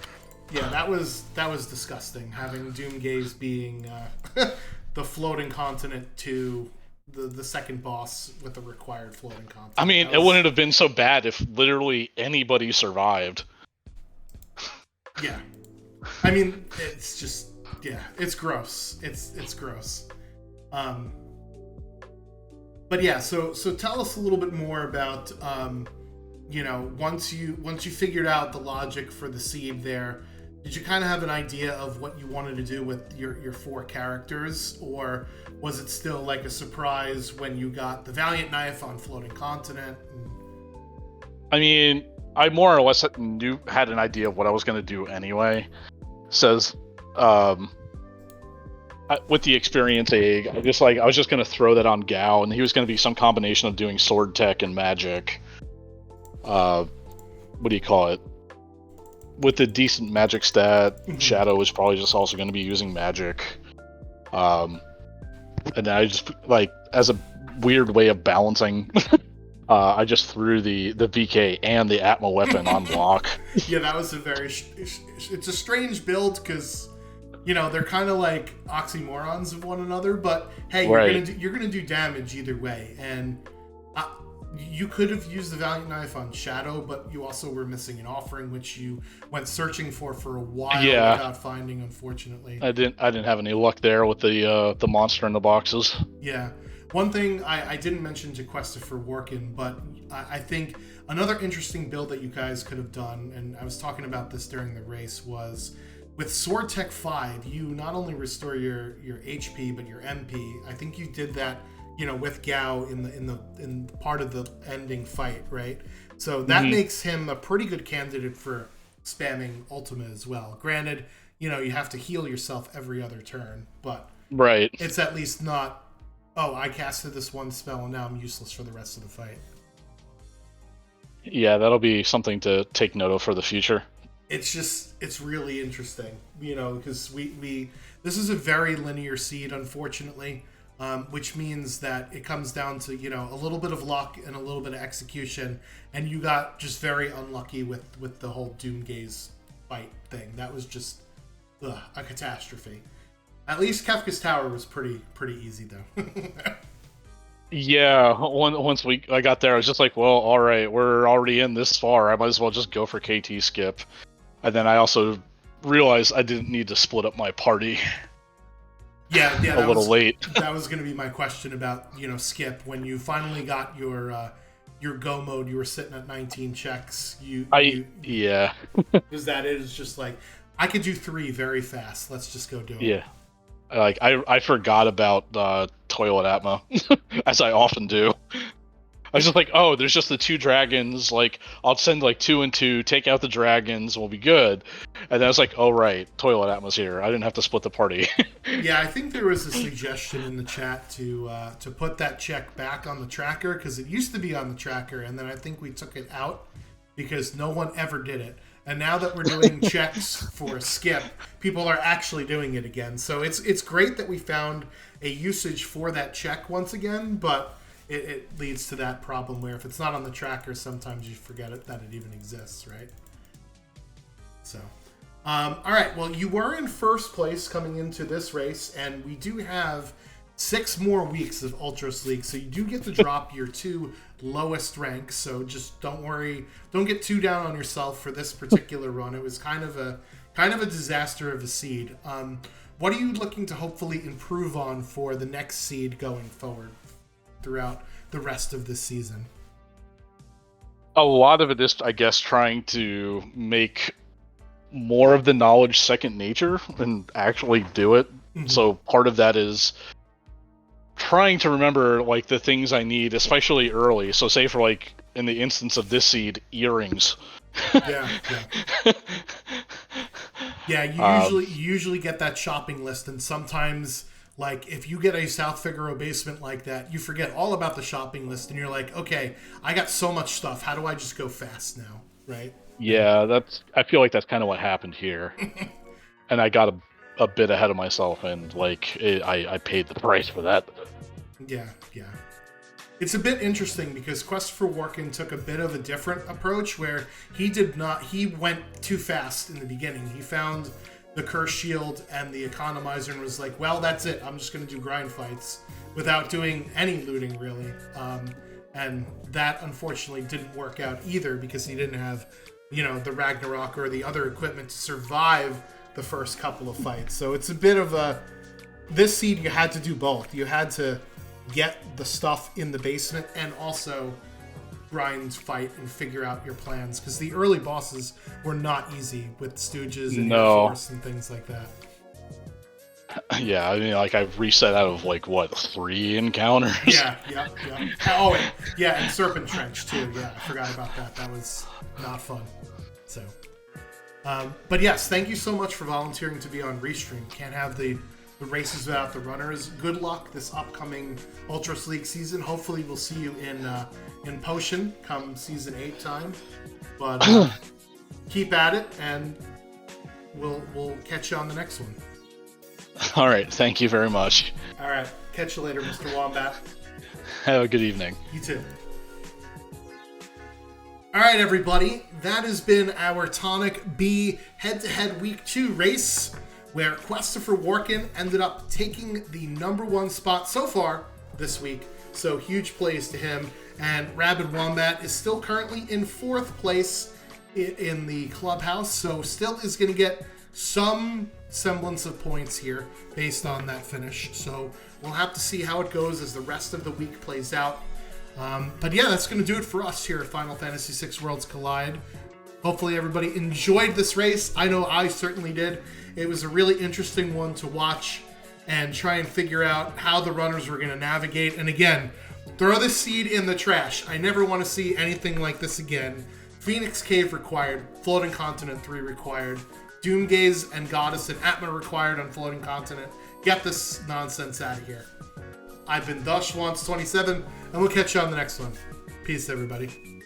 Yeah, that was disgusting, having Doomgaze being the floating continent to... The second boss with the required floating continent. I mean, it wouldn't have been so bad if literally anybody survived. Yeah. I mean, it's just... Yeah, it's gross. It's gross. But yeah, so tell us a little bit more about once you figured out the logic for the seed there, did you kind of have an idea of what you wanted to do with your 4 characters, or was it still like a surprise when you got the Valiant Knife on Floating Continent? I mean, I more or less had an idea of what I was going to do anyway. Says, with the experience egg, I was just going to throw that on Gao, and he was going to be some combination of doing sword tech and magic. What do you call it? With a decent magic stat, Shadow is probably just also going to be using magic. And then I just, like, as a weird way of balancing, I just threw the VK and the Atma weapon on block. Yeah, that was it's a strange build, because, they're kind of like oxymorons of one another, but hey, you're gonna do damage either way, and you could have used the Valiant Knife on Shadow, but you also were missing an offering, which you went searching for a while without finding, unfortunately. I didn't have any luck there with the monster in the boxes. Yeah. One thing I didn't mention to Questa for Workin, but I think another interesting build that you guys could have done, and I was talking about this during the race, was with Sword Tech 5, you not only restore your HP, but your MP. I think you did that, with Gao in part of the ending fight, right? So that makes him a pretty good candidate for spamming Ultima as well. Granted, you have to heal yourself every other turn, but it's at least not, oh, I casted this one spell and now I'm useless for the rest of the fight. Yeah, that'll be something to take note of for the future. It's really interesting, because this is a very linear seed, unfortunately, which means that it comes down to, a little bit of luck and a little bit of execution, and you got just very unlucky with the whole Doomgaze fight thing. That was just a catastrophe. At least Kefka's Tower was pretty easy, though. Yeah, once I got there, I was just like, well, all right, we're already in this far. I might as well just go for KT skip. And then I also realized I didn't need to split up my party. Yeah, a little late. That was going to be my question about, skip. When you finally got your go mode, you were sitting at 19 checks. Yeah. Because that is just like, I could do 3 very fast. Let's just go do it. Yeah. Like, I forgot about Toilet Atma, as I often do. I was just like, oh, there's just the 2 dragons, like, I'll send, like, 2 and 2, take out the dragons, we'll be good. And then I was like, oh, right, Toilet Atma's here. I didn't have to split the party. Yeah, I think there was a suggestion in the chat to put that check back on the tracker, because it used to be on the tracker, and then I think we took it out because no one ever did it. And now that we're doing checks for skip, people are actually doing it again. So it's great that we found a usage for that check once again, but it leads to that problem where if it's not on the tracker, sometimes you forget that it even exists, right? So, all right. Well, you were in first place coming into this race, and we do have 6 more weeks of Ultros League, so you do get to drop your 2 lowest ranks. So just don't worry, don't get too down on yourself for this particular run. It was kind of a disaster of a seed. What are you looking to hopefully improve on for the next seed going forward throughout the rest of this season? A lot of it is, I guess, trying to make more of the knowledge second nature and actually do it. Mm-hmm. So part of that is trying to remember, like, the things I need, especially early. So say for, like, in the instance of this seed, earrings. Yeah. Yeah, you usually get that shopping list, and sometimes, like, if you get a South Figaro basement like that, you forget all about the shopping list, and you're like, okay, I got so much stuff. How do I just go fast now, right? Yeah, I feel like that's kind of what happened here. And I got a bit ahead of myself, and, like, I paid the price for that. Yeah. It's a bit interesting because Quest for Workin took a bit of a different approach where he went too fast in the beginning. He found the Curse Shield and the Economizer and was like, well, that's it. I'm just going to do grind fights without doing any looting, really. And that, unfortunately, didn't work out either because he didn't have, the Ragnarok or the other equipment to survive the first couple of fights. So it's a bit of this seed, you had to do both. You had to get the stuff in the basement and also grind, fight, and figure out your plans. Because the early bosses were not easy with Stooges and Air Force and things like that. Yeah, I mean, like, I've reset out of, like, what, 3 encounters? Yeah. Oh, and Serpent Trench, too. Yeah, I forgot about that. That was not fun. So, but yes, thank you so much for volunteering to be on Restream. Can't have the races without the runners. Good luck this upcoming Ultros League season. Hopefully we'll see you in Potion come Season 8 time. But keep at it, and we'll catch you on the next one. All right, thank you very much. All right, catch you later, Mr. Wombat. Have a good evening. You too. All right, everybody, that has been our Tonic B head-to-head Week 2 race, where Christopher Warkin ended up taking the #1 spot so far this week. So huge praise to him. And Rabid Wombat is still currently in 4th place in the clubhouse, so still is going to get some semblance of points here based on that finish. So we'll have to see how it goes as the rest of the week plays out. But yeah, that's going to do it for us here at Final Fantasy VI Worlds Collide. Hopefully everybody enjoyed this race. I know I certainly did. It was a really interesting one to watch and try and figure out how the runners were going to navigate. And again, throw this seed in the trash. I never want to see anything like this again. Phoenix Cave required. Floating Continent 3 required. Doomgaze and Goddess and Atma required on Floating Continent. Get this nonsense out of here. I've been Dush Wants 27, and we'll catch you on the next one. Peace, everybody.